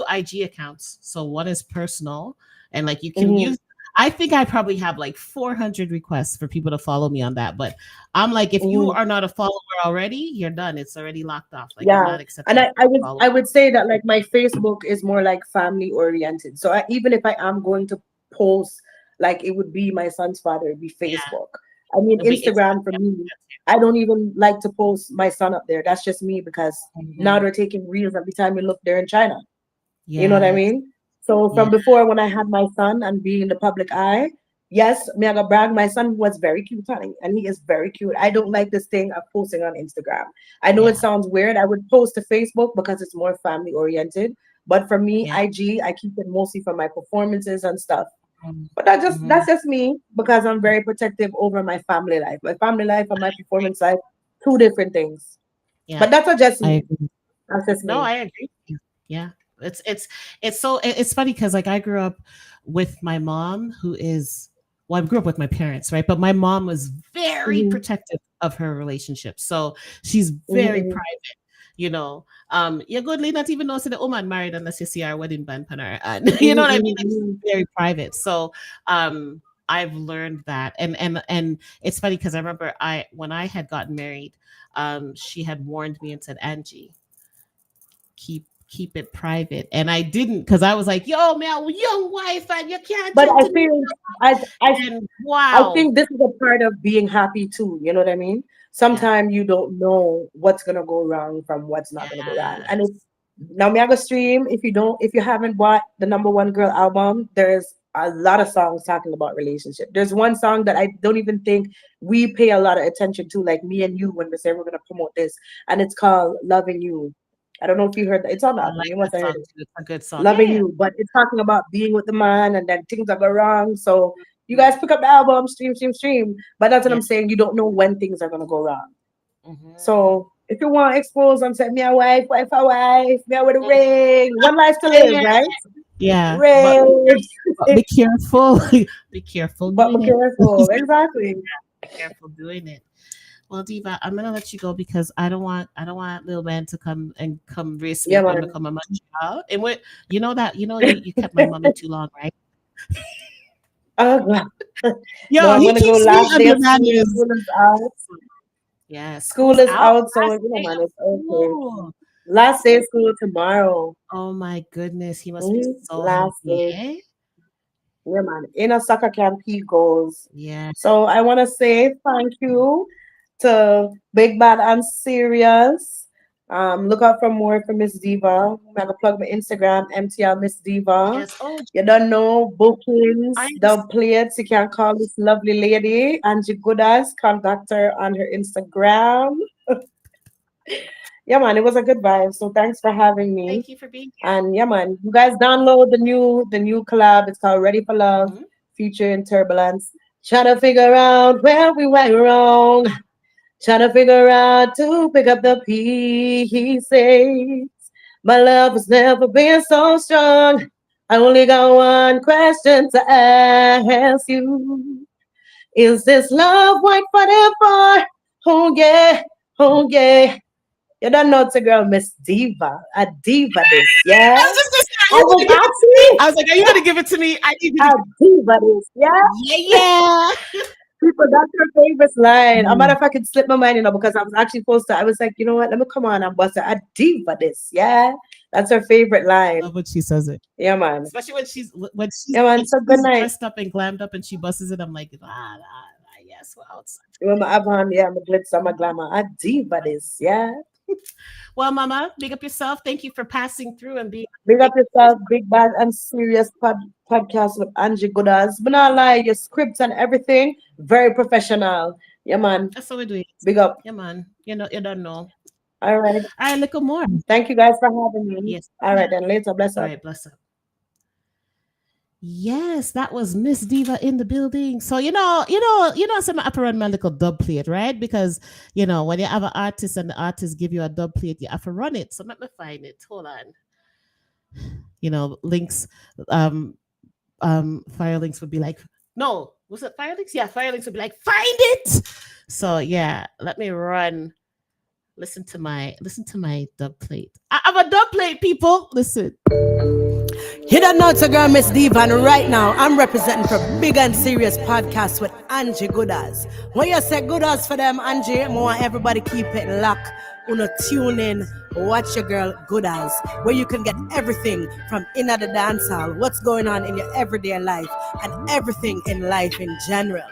IG accounts. So one is personal, and like you can Mhm. use. I think I probably have like 400 requests for people to follow me on that. But I'm like, if you Mhm. are not a follower already, you're done. It's already locked off. Like I'm Yeah. not And accepting I would follow. I would say that like my Facebook is more like family oriented. So even if I am going to post, like it would be my son's father, it'd be Yeah, Facebook. I mean, it'll be Instagram for Instagram. me, I don't even like to post my son up there. That's just me, because now Mhm. they're taking reels every time you look, they're in China. You know what I Yes. mean? So Yeah. from before, when I had my son and being in the public eye, Yes, me I got brag. My son was very cute, honey, and he is very cute. I don't like this thing of posting on Instagram. I know it Yeah, sounds weird. I would post to Facebook because it's more family oriented. But for me, yeah. IG, I keep it mostly for my performances and stuff. Mm-hmm. But Mm-hmm. that's just me because I'm very protective over my family life. My family life and my performance life, two different things. Yeah, But that's just I me. agree. That's just No, me. I agree with you. Yeah. It's funny because like I grew up with my mom who is well, I grew up with my parents, right? But my mom was very Hmm. protective of her relationship. So she's very Hmm. private, you know. You're goodly not even know so the woman married unless you see our wedding band on her and you know what I mean? Like she's Hmm. very private. So I've learned that. And it's funny because I remember I when I had gotten married, she had warned me and said, Angie, keep it private. And I didn't because I was like, yo, man, young wife, and you can't But tell I to me. feel I I And I wow. think this is a part of being happy too. You know what I mean? Yeah. Sometimes you don't know what's gonna go wrong from what's not gonna go wrong. And it's Yes. now me I go stream. If you haven't bought the number one girl album, there's a lot of songs talking about relationship. There's one song that I don't even think we pay a lot of attention to, like me and you when we say we're gonna promote this, and it's called Loving You. I don't know if you heard that. It's on the I album. like You must that have song heard it. too. It's a good song. Yeah, Loving yeah. You, but it's talking about being with the man and then things that go wrong. So you Mhm. guys pick up the album, stream, stream, stream. But that's what Yeah. I'm saying. You don't know when things are gonna go wrong. Mhm. So if you want to expose, I'm saying me a wife a wife, me a with a ring. One life to live, Yeah. right? Yeah. Ring. But be careful. Be careful But be doing it. careful. Exactly. Be careful doing it. Well, Diva, I'm gonna let you go because I don't want little man to come race me Yeah, up and man. become a man child. And what you kept my mommy too long, right? Oh God. No, Yo, I'm he gonna go keeps me last day under of school. manners. School is out. Yeah, School school's is out. out, so Last you know, day man, of it's okay. school. Last day of school tomorrow. Oh my goodness, he must be so Last happy, day. eh? Yeah, man. In a soccer camp, he goes. Yeah. So I want to say thank you to Big Bad and Serious. Look out for more from Miss Diva. I'm gonna plug my Instagram, MTL Miss Diva. Yes. Oh, You don't know I bookings, am. the plates. You can call this lovely lady, Angie Goodas. Contact her on her Instagram. Yeah, man, it was a good vibe. So thanks for having me. Thank you for being And yeah, man, you guys download the new collab. It's called Ready for Love, here. Mhm. featuring Turbulence. Trying to figure out where we went wrong. Trying to figure out to pick up the pieces. My love has never been so strong. I only got one question to ask you. Is this love white forever? Oh yeah, oh yeah. You don't know it's a girl, Miss Diva. A diva this, yeah? I was just gonna say, are I you was gonna give it to me? asking I was like, are you gonna give it to me? I need you a to. diva this, yeah? Yeah, People, that's her favorite line. A matter yeah. of fact, it slipped my mind, because I was actually supposed to, I was like, you know what, let me come on and bust her. A diva this, yeah? That's her favorite line. Love when she says it, Yeah, man. especially when she's when she's Yeah, when man. So good she's night. dressed up and glammed up and she buses it. I'm like, yes, we're outside. With my Avon, yeah, my glitz, my glamour. A diva this, yeah? Well, Mama, big up yourself. Thank you for passing through and being. Big up yourself, Big Bad and Serious podcast with Angie Goodas. But not lie, your scripts and everything, very professional. Yeah, man. That's what we're doing. Big up. Yeah, man. You don't know. All right. All right, little more. Thank you guys for having me. Yes. All right, then later. Bless All up. right, bless up. Yes, that was Miss Diva in the building. So some upper run my little dub plate, right? Because when you have an artist and the artist give you a dub plate, you have to run it. So let me find it. Hold on. Links, um, fire links would be like, no, was it fire links? Yeah, fire links would be like, find it. So yeah, let me run. Listen to my dub plate. I have a dub plate, people. Listen. You don't know it's a girl, Miss Diva, and right now I'm representing for Big and Serious Podcast with Angie Goodas. When you say Goodas for them, Angie, I want everybody keep it locked. Una tune in, watch your girl Goodas, where you can get everything from inner the dance hall, what's going on in your everyday life, and everything in life in general.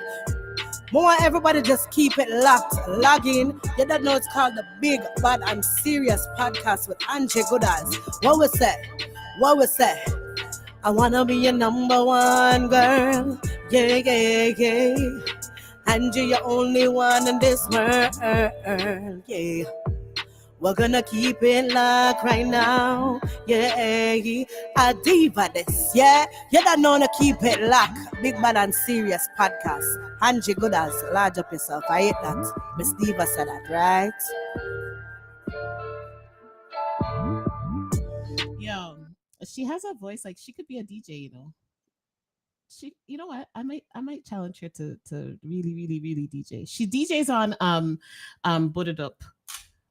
More everybody just keep it locked. Log in. You don't know it's called the Big Bad and Serious Podcast with Angie Goodas. What we say? I wanna be your number one girl. Yeah, yeah, yeah. And you're the only one in this world. Yeah. We're gonna keep it locked right now. Yeah, a diva this. Yeah, you don't know to keep it locked. Big Bad and Serious podcast. Angie Goodaz, large up yourself. I hate that. Miss Diva said that, right? Yo, she has a voice like she could be a DJ, you know. She, you know what? I might challenge her to really DJ. She DJs on Booted Up.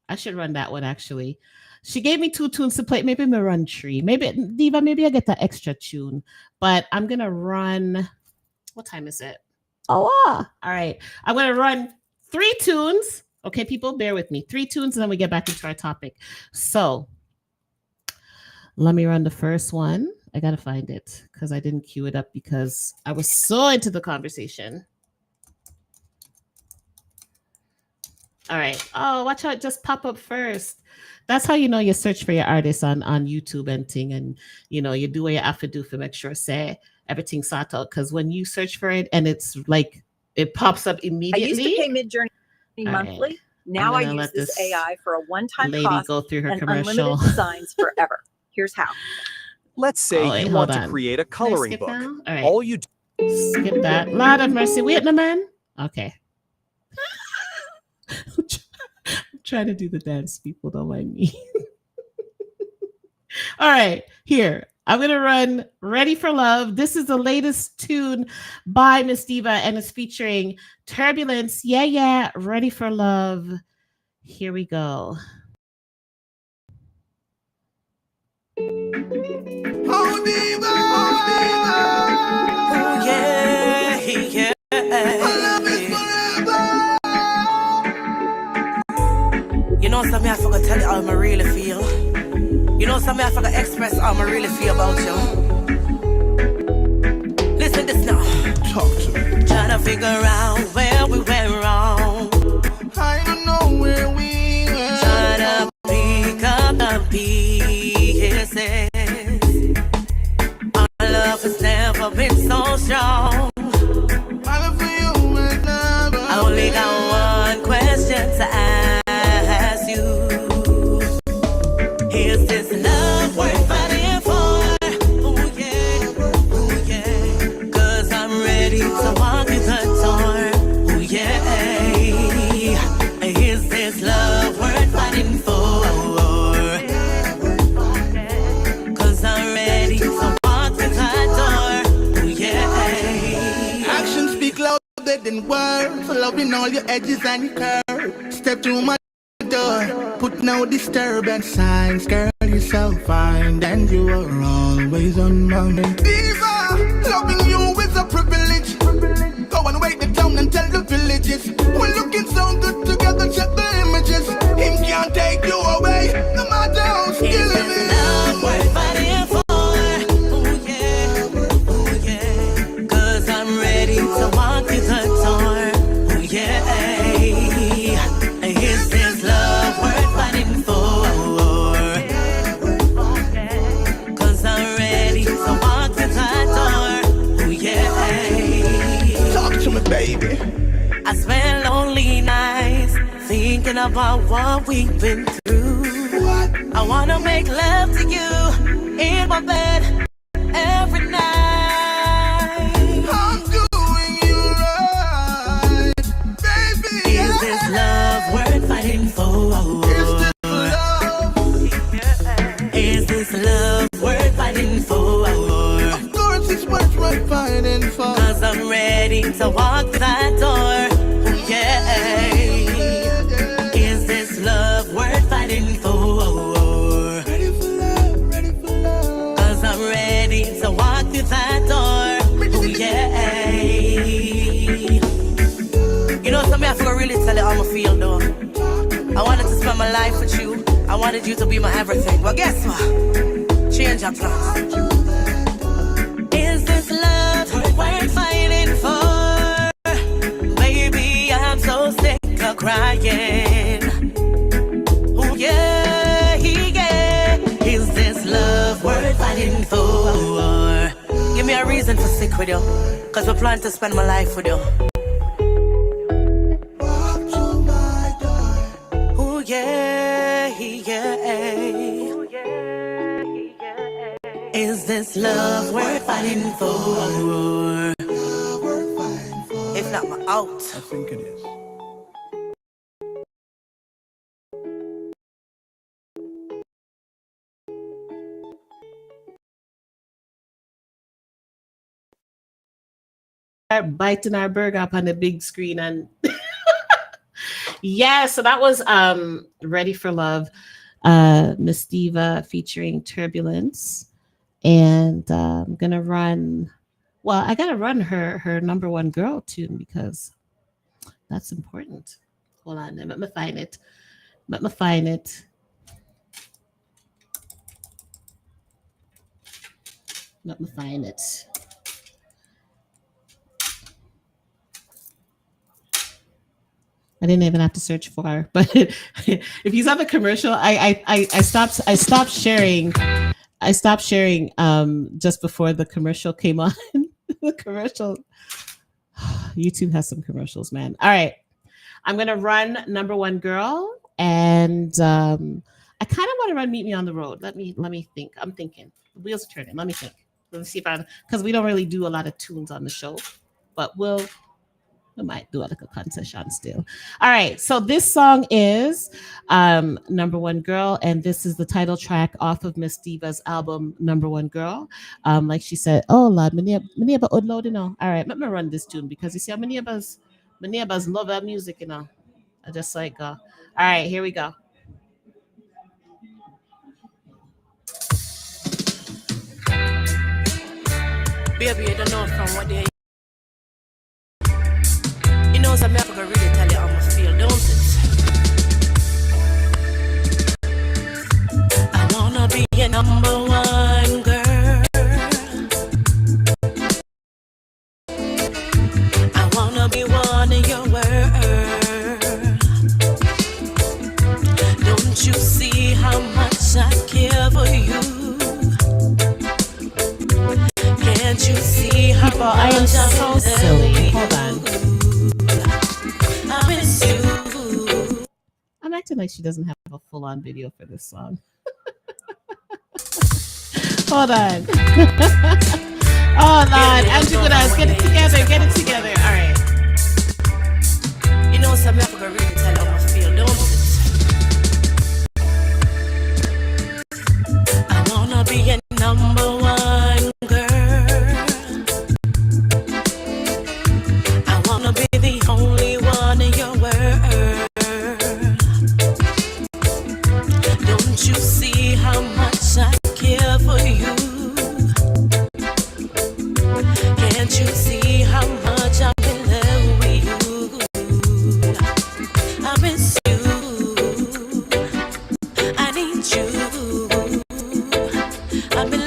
I should run that one actually. She gave me 2 tunes to play. Maybe I'm gonna run 3. Maybe Diva, maybe I get the extra tune. But I'm gonna run. What time is it? Oh, all right. I'm gonna run 3 tunes. Okay, people, bear with me. 3 tunes, and then we get back into our topic. So let me run the first one. I gotta find it because I didn't queue it up because I was so into the conversation. All right. Oh, watch out! Just pop up first. That's how you know you search for your artists on YouTube and thing, and you know you do what you have to do to make sure say everything sort out. Because when you search for it and it's like it pops up immediately. I used to pay Midjourney monthly. Right. Now I use this AI for a one-time lady cost go through her and commercial. unlimited designs forever. Here's how. Let's say you want to create a coloring book. All you do. Skip that. Lord of mercy. Wait, no man. Okay. I'm trying to do the dance. People don't mind me. All right, here. I'm going to run Ready for Love. This is the latest tune by Miss Diva, and it's featuring Turbulence. Yeah. Ready for Love. Here we go. Oh, Diva! Oh, yeah. Love is forever! You know something I forgot to tell you how I really feel. You know something I forgot to express how I really feel about you. Listen this now. Talk to me. Trying to figure out where we went wrong. I don't know where we went. Trying to pick up the pieces. Our love has never been so strong. My love for you is never. I only got one question to ask you. Is this love worth fighting for? Oh yeah. 'Cause I'm ready to walk in the door. Oh yeah. Is this love worth fighting for? 'Cause I'm ready to walk in the door. Oh yeah. Actions speak louder than words. Loving all your edges and your curves. Step through my door. Put no disturbance signs. Girl, you're so fine. And you are always on my mind. Diva, loving you is a privilege. Go and wake the town and tell the villages. We're looking so good together. Check the images. Him can't take you away. No matter how skilled it is. Love worth fighting for. Oh yeah. 'Cause I'm ready to walk through the door. Oh yeah. Is this love worth fighting for? 'Cause I'm ready to walk through the door. Oh yeah. Talk to me, baby. I spend lonely nights thinking about what we've been through. I wanna make love to you in my bed every night. I'm doing you right, baby. Is this love worth fighting for? Is this love worth fighting for? Of course it's worth fighting for. 'Cause I'm ready to walk through that door. Yeah. Is this love worth fighting for? Ready for love, ready for love. 'Cause I'm ready to walk through that door. Oh yeah. You know something I forgot really tell you how I feel though. I wanted to spend my life with you. I wanted you to be my everything. Well, guess what? Change your plans. Is this love worth fighting for? Baby, I'm so sick of crying. Oh yeah. Is this love worth fighting for? Give me a reason for sick with you. Cause I plan to spend my life with you. Walk through my door. Oh yeah, yeah. Is this love worth fighting for? If not, my out. I think it is. Biting our burger up on the big screen. And yeah, so that was Ready for Love, Miss Diva featuring Turbulence. And I'm gonna run, well, I gotta run her number one girl tune because that's important. Hold on, let me find it. Let me find it. Let me find it. I didn't even have to search for her, but if you have a commercial, I stopped sharing. I stopped sharing just before the commercial came on. The commercial. YouTube has some commercials, man. All right, I'm gonna run number one girl, and I kind of want to run Meet Me on the Road. Let me think. I'm thinking. The wheels are turning. Let me think. Let's see if because we don't really do a lot of tunes on the show, but we might do like a concession still. All right, so this song is Number One Girl, and this is the title track off of Miss Diva's album Number One Girl. Like she said, oh Lord, many of us upload, you know. All right, let me run this tune because you see how many of us love our music, you know. I just like all right, here we go. Baby, you don't know from what day. You know, some people can really tell you how much feel, don't it? I wanna be your number one girl. I wanna be one in your world. Don't you see how much I care for you? Can't you see how People, I am so silly. Hold on. I miss you. I'm acting like she doesn't have a full-on video for this song. Hold on. Oh, Lord. Angie Goodas, get it together. Get it together. All right. You know, some people can really tell how I feel, don't it? I wanna be your number one girl. I wanna be the only one in your world. Don't you see how much I care for you? Can't you see how much I'm in love with you? I miss you. I need you. I'm in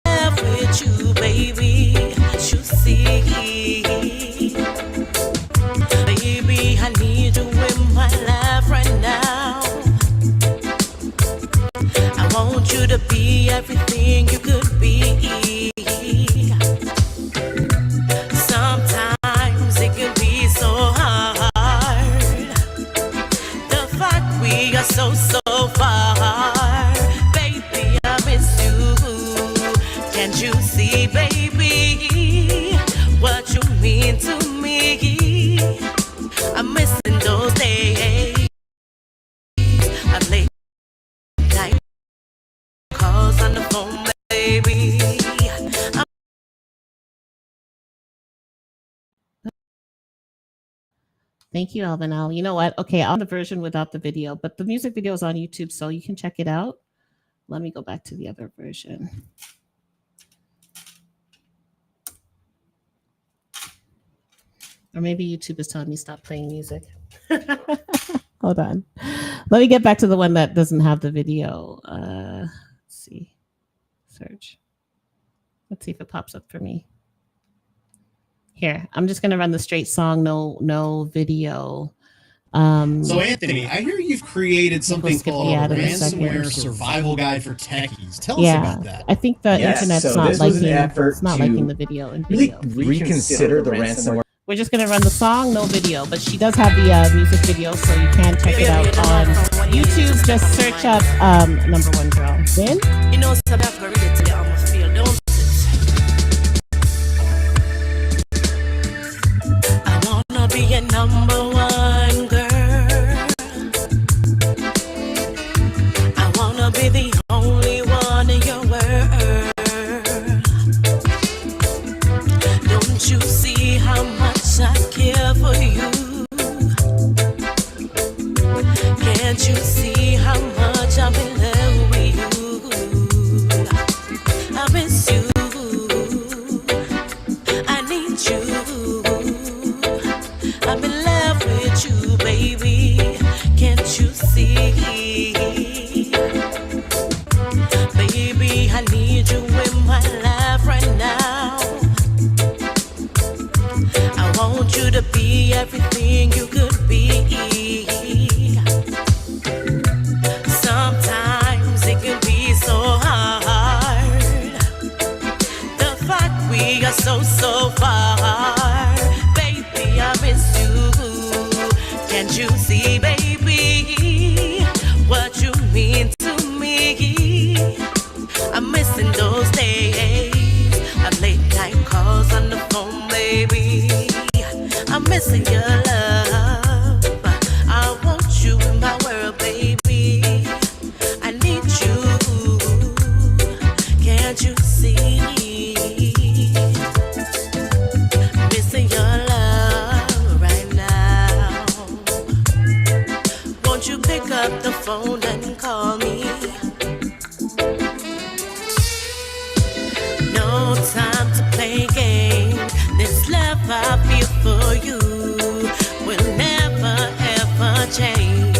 love with you, baby. Can't you see? Baby, I need you in my life right now. I want you to be everything you could be. Sometimes it can be so hard. The fact we are so far. Baby, I miss you. Can't you see, baby, what you mean to me? I'm missing those days. I'm late night calls on the phone, baby. Thank you, Alvin. You know what? Okay, on the version without the video, but the music video is on YouTube, so you can check it out. Let me go back to the other version. Or maybe YouTube is telling me stop playing music. Hold on. Let me get back to the one that doesn't have the video. Let's see. Search. Let's see if it pops up for me. Here, I'm just going to run the straight song, no video. So Anthony, I hear you've created something called a ransomware survival guide for techies. Tell us about that. I think the internet's not liking the video and video. Reconsider the ransomware. We're just gonna run the song, no video, but she does have the music video, so you can check it out on YouTube. Just search up Number One Girl. Then you know, so that's gonna read it to you on the field, don't it? I wanna be a number one girl. I wanna be the only one in your world. Don't you see how much I care for you? Can't you see how much I'm in love with you? I miss you. I need you. I'm in love with you, baby. Can't you see? Baby, I need you in my life right now. I want you to be everything you could be. Sometimes it can be so hard. The fact we are so far. Baby, I miss you. Can't you see, baby, what you mean to me? I'm missing those days of late night calls on the phone, baby. I'm missing your love. I want you in my world, baby. I need you. Can't you see? Missing your love right now. Won't you pick up the phone and call me? No time to play games. This love I feel for you will never ever change.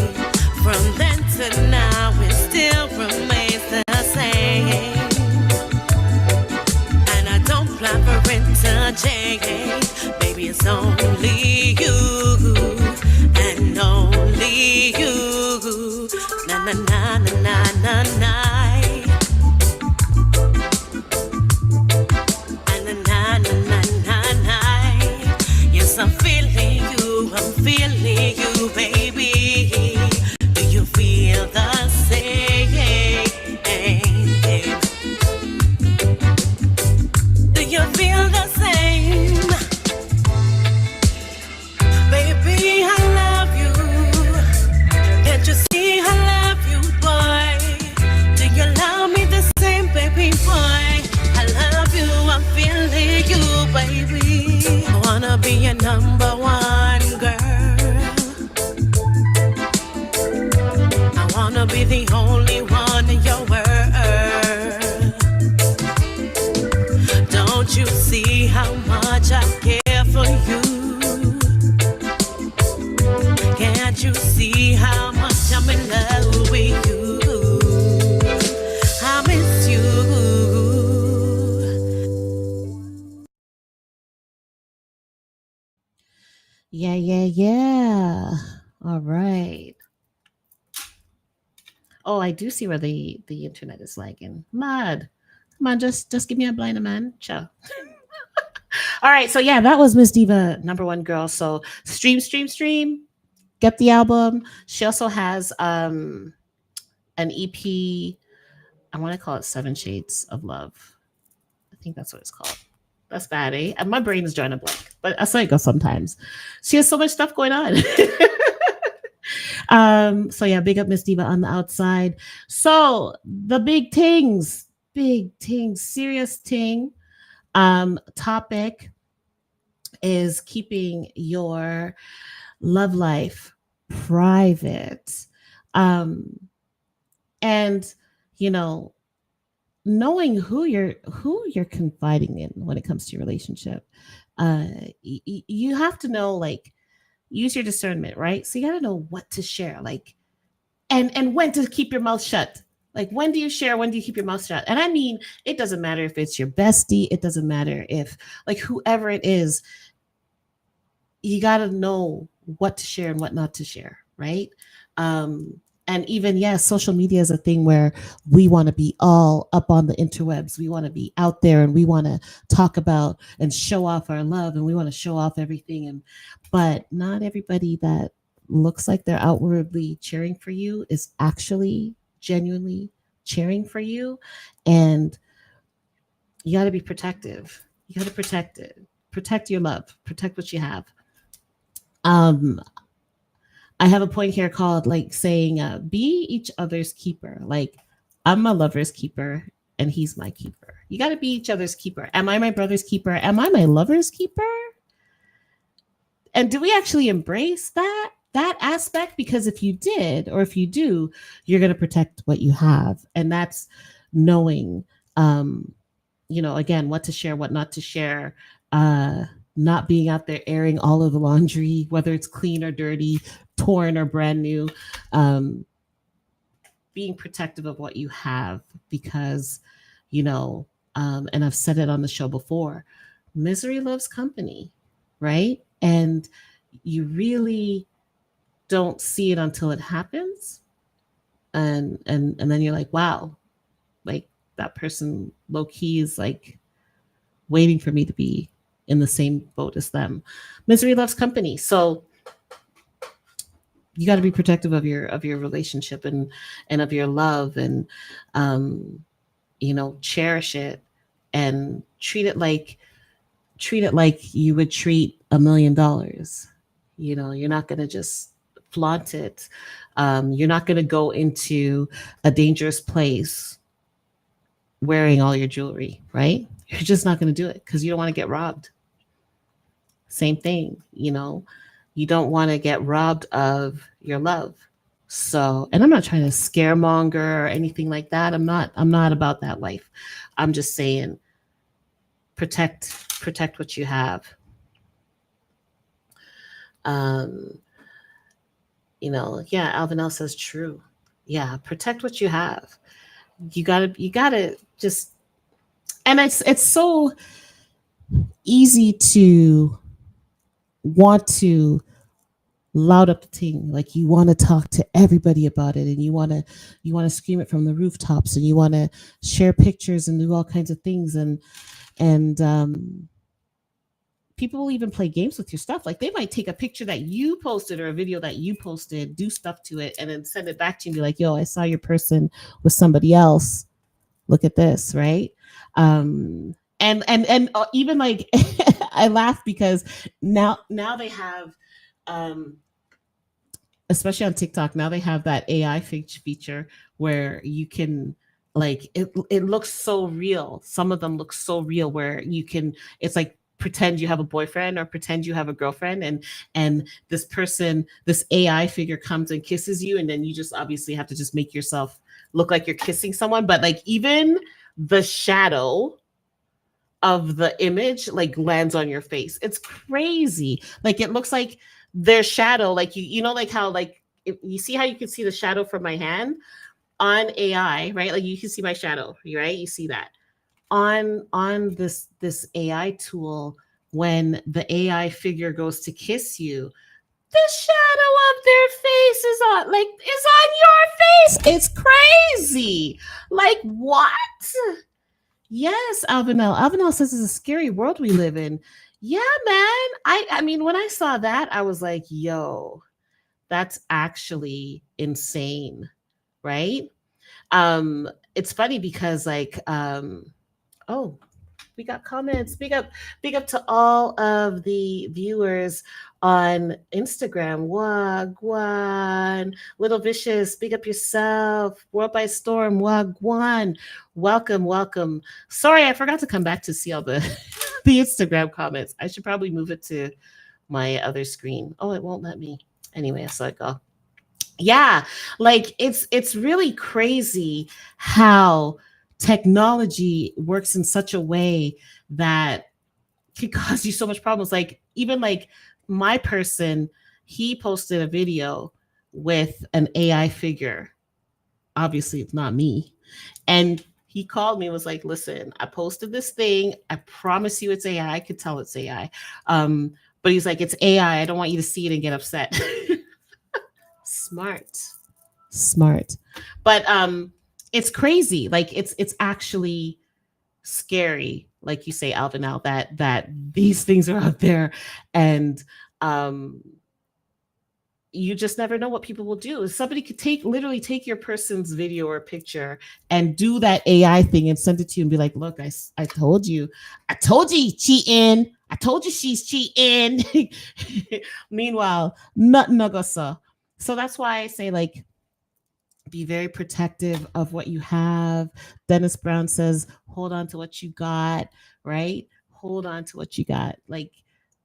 From then to now, it still remains the same. And I don't plan for it to change. Baby, it's only you and only you. Na na na na na na na. I'm feeling you, baby. Do you feel the same? Do you feel the same? Baby, I love you. Can't you see I love you, boy? Do you love me the same, baby, boy? I love you, I'm feeling you, baby. I wanna be your number one girl. I wanna be the only one in your world. Don't you see how much I care for you? Can't you see how much I'm in love with you? I miss you. Yeah. All right. Oh, I do see where the internet is lagging. Mad. Come on, just give me a blind man. Ciao. All right. So yeah, that was Miss Diva, Number One Girl. So stream. Get the album. She also has an EP. I want to call it 7 Shades of Love. I think that's what it's called. That's bad, eh? And my brain is drawing a blank, but that's how it goes sometimes. She has so much stuff going on. So yeah, big up Miss Diva on the outside. So the big things, serious thing. Topic is keeping your love life private. And knowing who you're confiding in when it comes to your relationship. You have to know, like, use your discernment, right? So you got to know what to share, like, and when to keep your mouth shut. Like, when do you share? When do you keep your mouth shut? And I mean, it doesn't matter if it's your bestie. It doesn't matter if, like, whoever it is, you got to know what to share and what not to share, right? And even, yes, social media is a thing where we want to be all up on the interwebs. We want to be out there and we want to talk about and show off our love and we want to show off everything. But not everybody that looks like they're outwardly cheering for you is actually genuinely cheering for you. And you got to be protective. You got to protect it. Protect your love. Protect what you have. I have a point here called like saying, be each other's keeper. Like, I'm my lover's keeper and he's my keeper. You got to be each other's keeper. Am I my brother's keeper? Am I my lover's keeper? And do we actually embrace that aspect? Because if you did, or if you do, you're going to protect what you have. And that's knowing, again, what to share, what not to share, not being out there airing all of the laundry, whether it's clean or dirty, torn or brand new, being protective of what you have, because, and I've said it on the show before, misery loves company, right? And you really don't see it until it happens. And then you're like, wow, like that person low key is like waiting for me to be in the same boat as them. Misery loves company. So you got to be protective of your relationship and of your love, and cherish it and treat it like you would treat $1 million. You're not going to just flaunt it. You're not going to go into a dangerous place wearing all your jewelry, right? You're just not going to do it because you don't want to get robbed. Same thing, you don't want to get robbed of your love. So, and I'm not trying to scaremonger or anything like that. I'm not about that life. I'm just saying, protect what you have. Alvinel says true. Yeah, protect what you have. You gotta just, and it's so easy to want to loud up the thing, like you want to talk to everybody about it, and you want to scream it from the rooftops, and you want to share pictures and do all kinds of things, and people will even play games with your stuff. Like they might take a picture that you posted or a video that you posted, do stuff to it, and then send it back to you and be like, yo, I saw your person with somebody else, look at this, right? And even like I laugh because now they have, especially on TikTok, now they have that AI feature where you can, like, it looks so real. Some of them look so real where you can, it's like pretend you have a boyfriend or pretend you have a girlfriend, and this person, this AI figure comes and kisses you, and then you just obviously have to just make yourself look like you're kissing someone. But like even the shadow of the image like lands on your face. It's crazy. Like it looks like their shadow, like like how, like, you see how you can see the shadow from my hand on AI, right? Like you can see my shadow, right? You see that on this AI tool. When the AI figure goes to kiss you, the shadow of their face is on your face. It's crazy. Like, what? Yes, Alvinel. Alvinel says it's a scary world we live in. Yeah, man. I mean, when I saw that, I was like, yo, that's actually insane, right? It's funny because like, oh, we got comments. Big up to all of the viewers on Instagram. Wagwan. Little Vicious, big up yourself. World by Storm, Wagwan. Welcome. Sorry, I forgot to come back to see all the Instagram comments. I should probably move it to my other screen. Oh, it won't let me. Anyway, I saw it go. Yeah, like it's really crazy how technology works in such a way that can cause you so much problems. Like even like my person, he posted a video with an AI figure. Obviously, it's not me. And he called me and was like, listen, I posted this thing. I promise you it's AI. I could tell it's AI. But he's like, it's AI. I don't want you to see it and get upset. Smart. But it's crazy. Like it's actually scary, like you say, Alvin, now that these things are out there, and you just never know what people will do. Somebody could literally take your person's video or picture and do that AI thing and send it to you and be like, look, I told you cheating. I told you she's cheating. Meanwhile, nothing no go so. So that's why I say, like, be very protective of what you have. Dennis Brown says, hold on to what you got, right? Hold on to what you got. Like,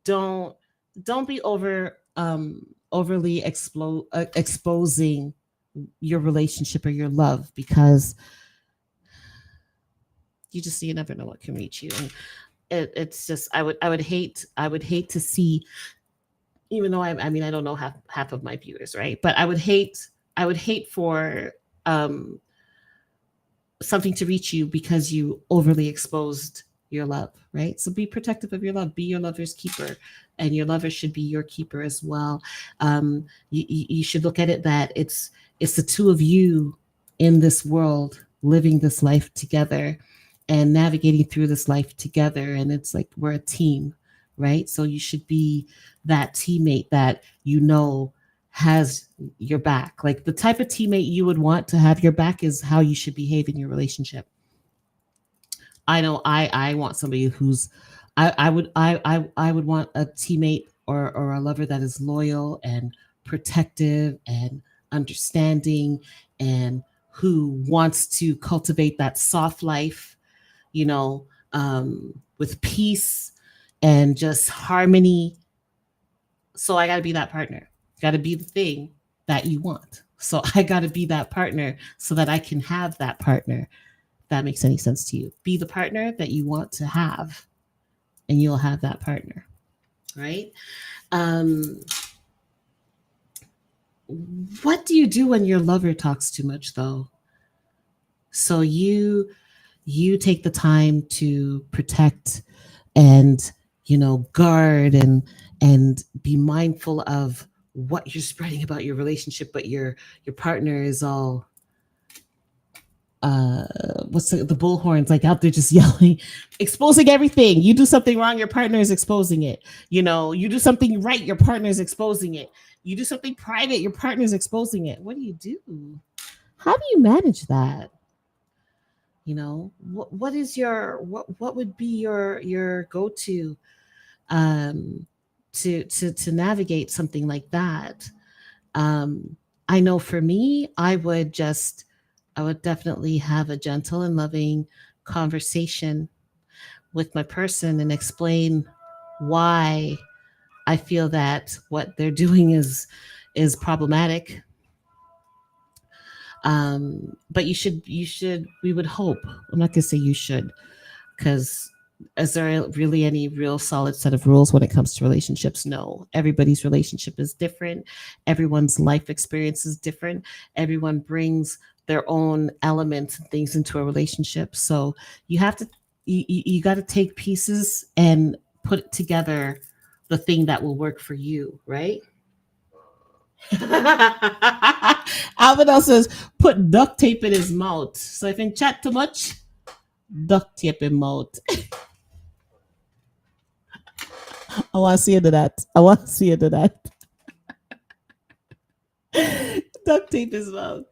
don't be overly exposing your relationship or your love, because you never know what can reach you. And it's just, I would hate to see, even though I mean I don't know half of my viewers, right? But I would hate for something to reach you because you overly exposed your love, right? So be protective of your love. Be your lover's keeper, and your lover should be your keeper as well. You should look at it that it's the two of you in this world, living this life together and navigating through this life together. And it's like, we're a team, right? So you should be that teammate that has your back. Like, the type of teammate you would want to have your back is how you should behave in your relationship. I know I want somebody who's I would want a teammate or a lover that is loyal and protective and understanding, and who wants to cultivate that soft life, with peace and just harmony. So I got to be that partner. Got to be the thing that you want. So I got to be that partner so that I can have that partner. If that makes any sense to you. Be the partner that you want to have, and you'll have that partner, right? What do you do when your lover talks too much, though? So you take the time to protect and, guard and be mindful of what you're spreading about your relationship, but your partner is all what's the bullhorns, like, out there just yelling, exposing everything. You do something wrong, your partner is exposing it. You do something right, your partner is exposing it. You do something private, your partner is exposing it. What do you do? How do you manage that? What is your what would be your go-to to navigate something like that? I know for me, I would definitely have a gentle and loving conversation with my person and explain why I feel that what they're doing is problematic. But we would hope, I'm not gonna say you should, because is there really any real solid set of rules when it comes to relationships? No. Everybody's relationship is different. Everyone's life experience is different. Everyone brings their own elements and things into a relationship. So you have to, you got to take pieces and put together the thing that will work for you, right? Alvin says, put duct tape in his mouth. So if you chat too much, duct tape in mouth. I want to see into that. Duct tape his mouth.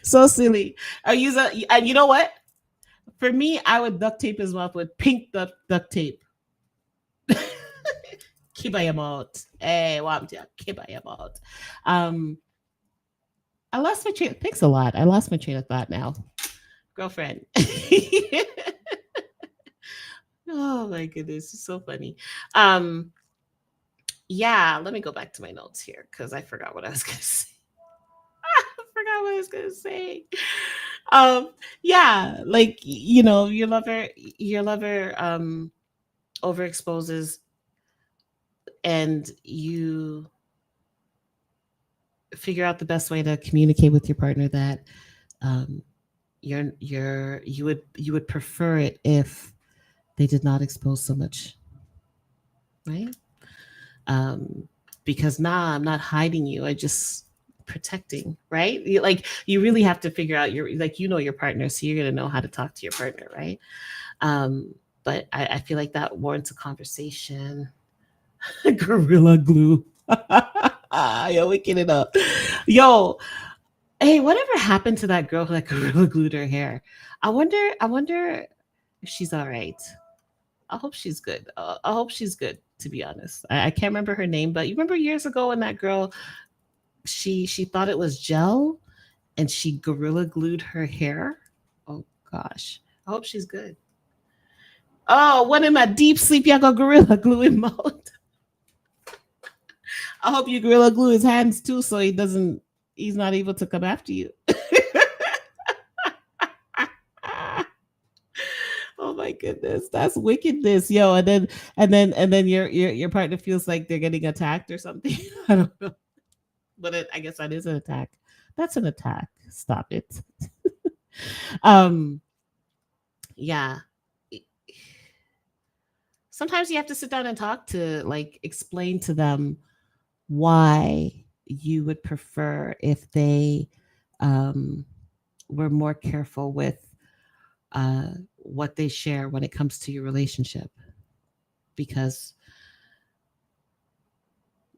So silly. And you know what? For me, I would duct tape his mouth with pink duct tape. Kiba your mouth. Hey, kiba your mouth. I lost my train. Thanks a lot. I lost my train of thought now. Girlfriend. Oh my goodness, it's so funny. Yeah, let me go back to my notes here because I forgot what I was gonna say. Yeah, like, your lover overexposes, and you figure out the best way to communicate with your partner that you would prefer it if they did not expose so much, right? Because I'm not hiding you. I just protecting, right? You really have to figure out your your partner, so you're gonna know how to talk to your partner, right? But I feel like that warrants a conversation. Gorilla glue. Yo, waking it up. Yo, hey, whatever happened to that girl that gorilla glued her hair? I wonder if she's all right. I hope she's good. I hope she's good, to be honest. I can't remember her name, but you remember years ago when that girl, she thought it was gel and she gorilla glued her hair? Oh gosh. I hope she's good. Oh, when in my deep sleep, y'all got gorilla glue in mode. I hope you gorilla glue his hands too, so he's not able to come after you. Oh my goodness, that's wickedness, yo! And then your partner feels like they're getting attacked or something. I don't know, but I guess that is an attack. That's an attack. Stop it. Yeah. Sometimes you have to sit down and talk to explain to them why you would prefer if they were more careful with what they share when it comes to your relationship, because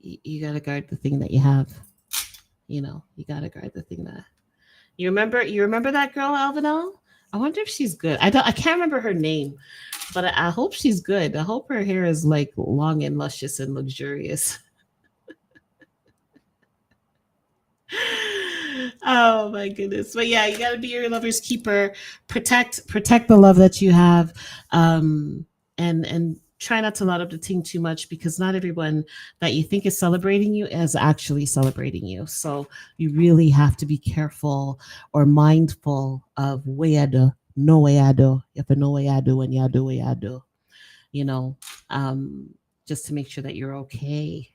you got to guard the thing that you have. You got to guard the thing that you remember that girl, Alvinel? I wonder if she's good. I can't remember her name, but I hope she's good. I hope her hair is long and luscious and luxurious. Oh my goodness. But yeah, you got to be your lover's keeper. Protect the love that you have, and try not to let up the ting too much, because not everyone that you think is celebrating you is actually celebrating you. So you really have to be careful or mindful of way I do, no way I do, if I know way I do, and you do way I do, just to make sure that you're okay.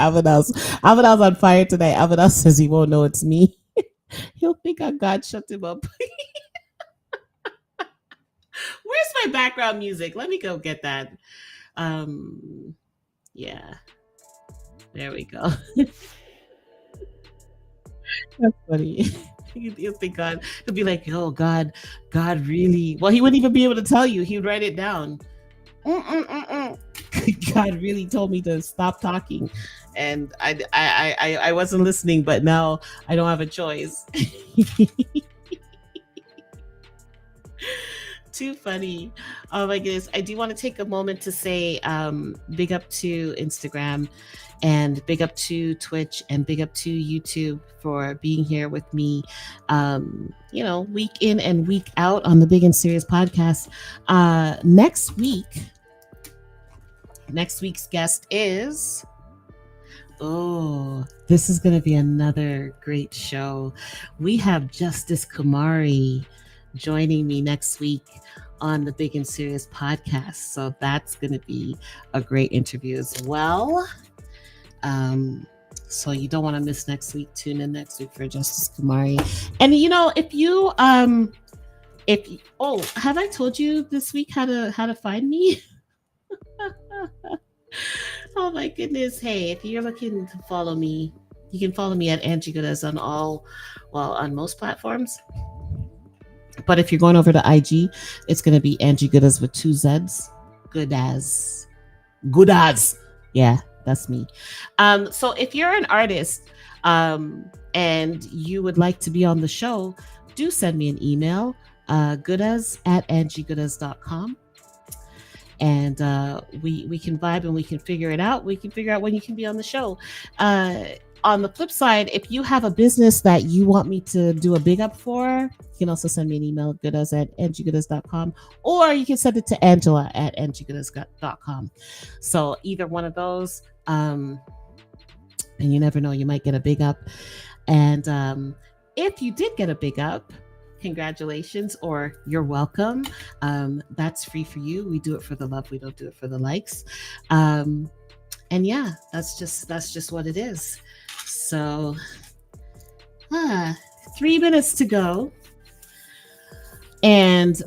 Avidel's on fire today. Avidel says he won't know it's me. He'll think God shut him up. Where's my background music? Let me go get that. Yeah. There we go. That's funny. He'll think God. He'll be like, oh, God really. Well, he wouldn't even be able to tell you. He would write it down. God really told me to stop talking, and I wasn't listening, but now I don't have a choice. Too funny. Oh my goodness. I do want to take a moment to say big up to Instagram, and big up to Twitch, and big up to YouTube for being here with me, week in and week out on the Big and Serious podcast. Next week's guest is, this is going to be another great show. We have Justice Kumari joining me next week on the Big and Serious podcast. So that's going to be a great interview as well. So you don't want to miss next week. Tune in next week for Justice Kumari. And have I told you this week how to find me? Oh my goodness. Hey, if you're looking to follow me, you can follow me at Angie Goodas on most platforms. But if you're going over to IG, it's going to be Angie Goodas with 2 Z's. Goodas. Yeah, that's me. So if you're an artist and you would like to be on the show, do send me an email, goodas@angiegoodas.com. And we can vibe and we can figure it out. We can figure out when you can be on the show. On the flip side, if you have a business that you want me to do a big up for, you can also send me an email, goodas@angiegoodas.com, or you can send it to Angela@angiegoodas.com. So either one of those, and you never know, you might get a big up. And if you did get a big up, congratulations, or you're welcome. That's free for you. We do it for the love. We don't do it for the likes. And yeah, that's just what it is. So 3 minutes to go. And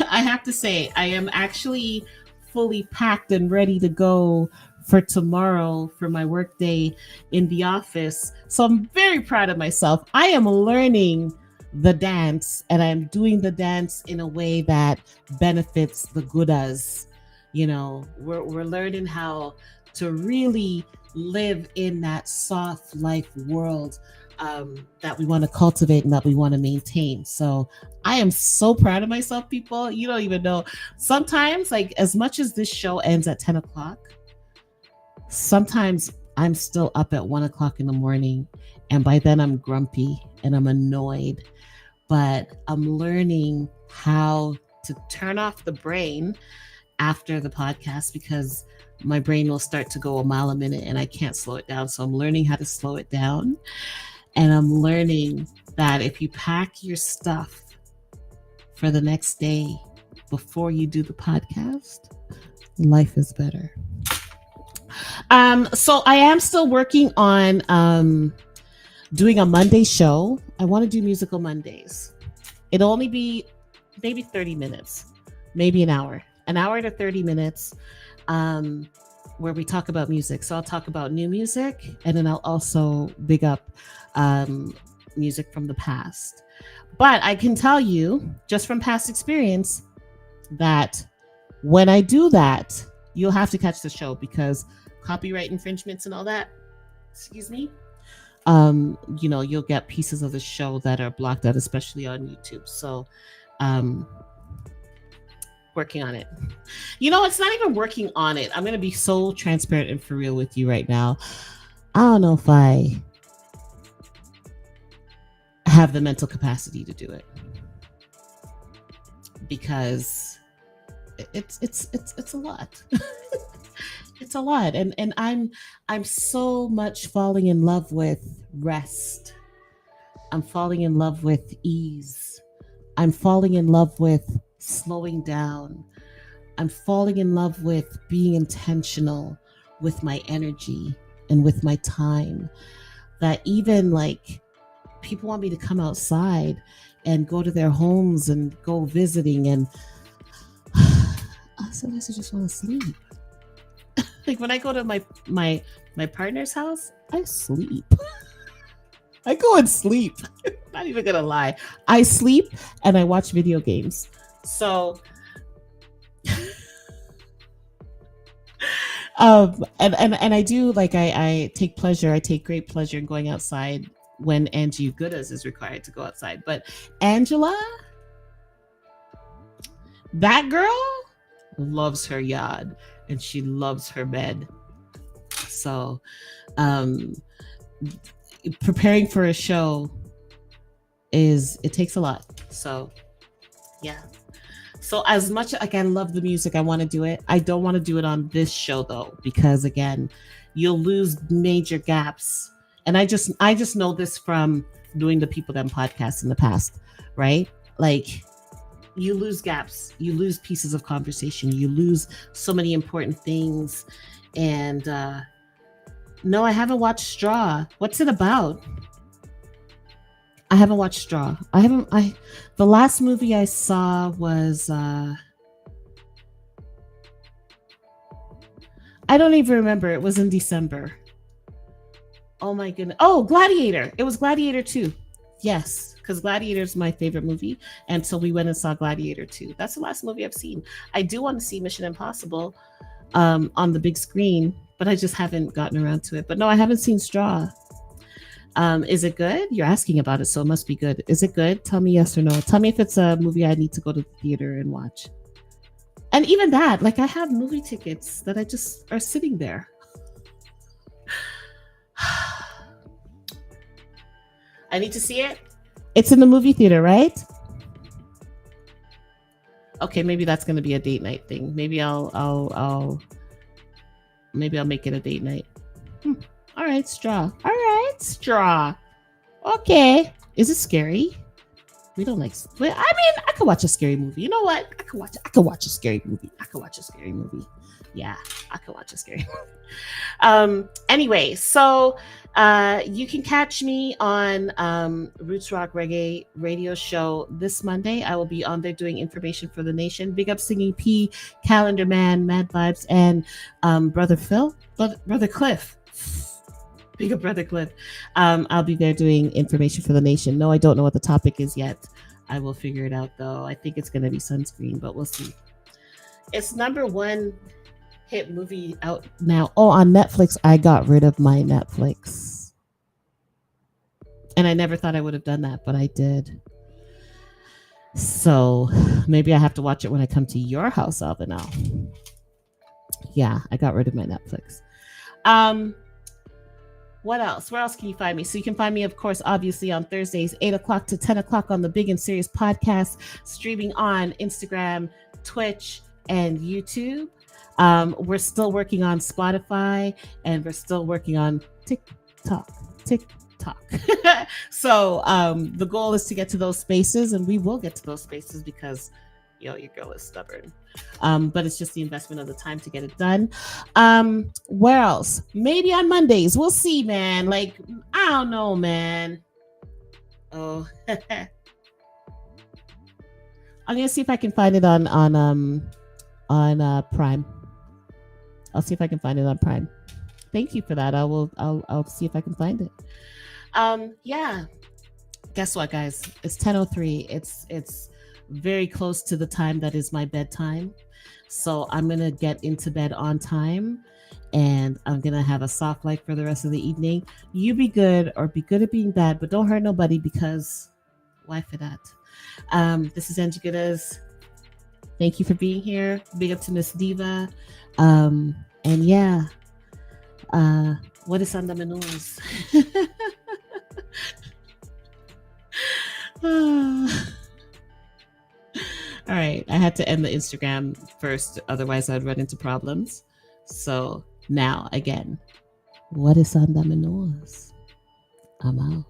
I have to say, I am actually fully packed and ready to go for tomorrow for my work day in the office. So I'm very proud of myself. I am learning the dance, and I'm doing the dance in a way that benefits the Gudas. You know, we're learning how to really live in that soft life world that we want to cultivate and that we want to maintain. So I am so proud of myself, people. You don't even know. Sometimes, like, as much as this show ends at 10 o'clock, sometimes I'm still up at 1 o'clock in the morning. And by then I'm grumpy and I'm annoyed. But I'm learning how to turn off the brain after the podcast, because my brain will start to go a mile a minute and I can't slow it down. So I'm learning how to slow it down. And I'm learning that if you pack your stuff for the next day before you do the podcast, life is better. So I am still working on doing a Monday show. I want to do musical Mondays. It'll only be maybe 30 minutes, maybe an hour to 30 minutes, where we talk about music. So I'll talk about new music, and then I'll also big up music from the past. But I can tell you, just from past experience, that when I do that, you'll have to catch the show, because copyright infringements and all that, excuse me, you know, you'll get pieces of the show that are blocked out, especially on YouTube. So working on it. You know, it's not even working on it. I'm going to be so transparent and for real with you right now. I don't know if I have the mental capacity to do it, because it's a lot. It's a lot. And I'm so much falling in love with rest. I'm falling in love with ease. I'm falling in love with slowing down. I'm falling in love with being intentional with my energy and with my time. That even like people want me to come outside and go to their homes and go visiting, and sometimes I just want to sleep. Like when I go to my partner's house, I sleep. I go and sleep. Not even gonna lie. I sleep and I watch video games. So and I do, like, I take great pleasure in going outside when Angie Goodas is required to go outside. But Angela, that girl loves her yard and she loves her bed. So preparing for a show it takes a lot. So yeah. So as much like I love the music, I want to do it. I don't want to do it on this show though, because again, you'll lose major gaps. And I just know this from doing the People Them podcast in the past, right? Like you lose gaps, you lose pieces of conversation, you lose so many important things. And no, I haven't watched Straw. What's it about? I haven't watched Straw. The last movie I saw was I don't even remember. It was in December. Oh my goodness. Oh, Gladiator. It was Gladiator 2. Yes, because Gladiator is my favorite movie. And so we went and saw Gladiator 2. That's the last movie I've seen. I do want to see Mission Impossible on the big screen, but I just haven't gotten around to it. But no, I haven't seen Straw. Is it good? You're asking about it, so it must be good. Is it good? Tell me yes or no. Tell me if it's a movie I need to go to the theater and watch. And even that, like I have movie tickets that I just are sitting there. I need to see it. It's in the movie theater, right? Okay, maybe that's going to be a date night thing. Maybe I'll make it a date night. All right, Straw. Okay. Is it scary? We don't like. I mean, I could watch a scary movie. You know what? I could watch a scary movie. Yeah, I could watch a scary movie. Anyway, so you can catch me on Roots Rock Reggae radio show this Monday. I will be on there doing information for the nation. Big up Singing P, Calendar Man, Mad Vibes, and Brother Cliff. Big up Brother Cliff. I'll be there doing information for the nation. No, I don't know what the topic is yet. I will figure it out though. I think it's going to be sunscreen, but we'll see. It's #1 hit movie out now. Oh, on Netflix. I got rid of my Netflix. And I never thought I would have done that, but I did. So maybe I have to watch it when I come to your house, Alvinel. Yeah, I got rid of my Netflix. What else? Where else can you find me? So you can find me, of course, obviously on Thursdays, 8 o'clock to 10 o'clock on the Big and Serious podcast, streaming on Instagram, Twitch, and YouTube. We're still working on Spotify, and we're still working on TikTok. So the goal is to get to those spaces, and we will get to those spaces because your girl is stubborn. But it's just the investment of the time to get it done. Where else? Maybe on Mondays. We'll see, man. Like, I don't know, man. Oh, I'm gonna see if I can find it on Prime. I'll see if I can find it on Prime. Thank you for that. I'll see if I can find it. Yeah. Guess what, guys? It's 10:03. It's very close to the time that is my bedtime. So I'm going to get into bed on time, and I'm going to have a soft life for the rest of the evening. You be good, or be good at being bad, but don't hurt nobody, because why for that? This is Angie Goodas. Thank you for being here. Big up to Miss Diva. And yeah, what is on the menus? All right, I had to end the Instagram first, otherwise I'd run into problems. So now, again, what is on the menus? I'm out.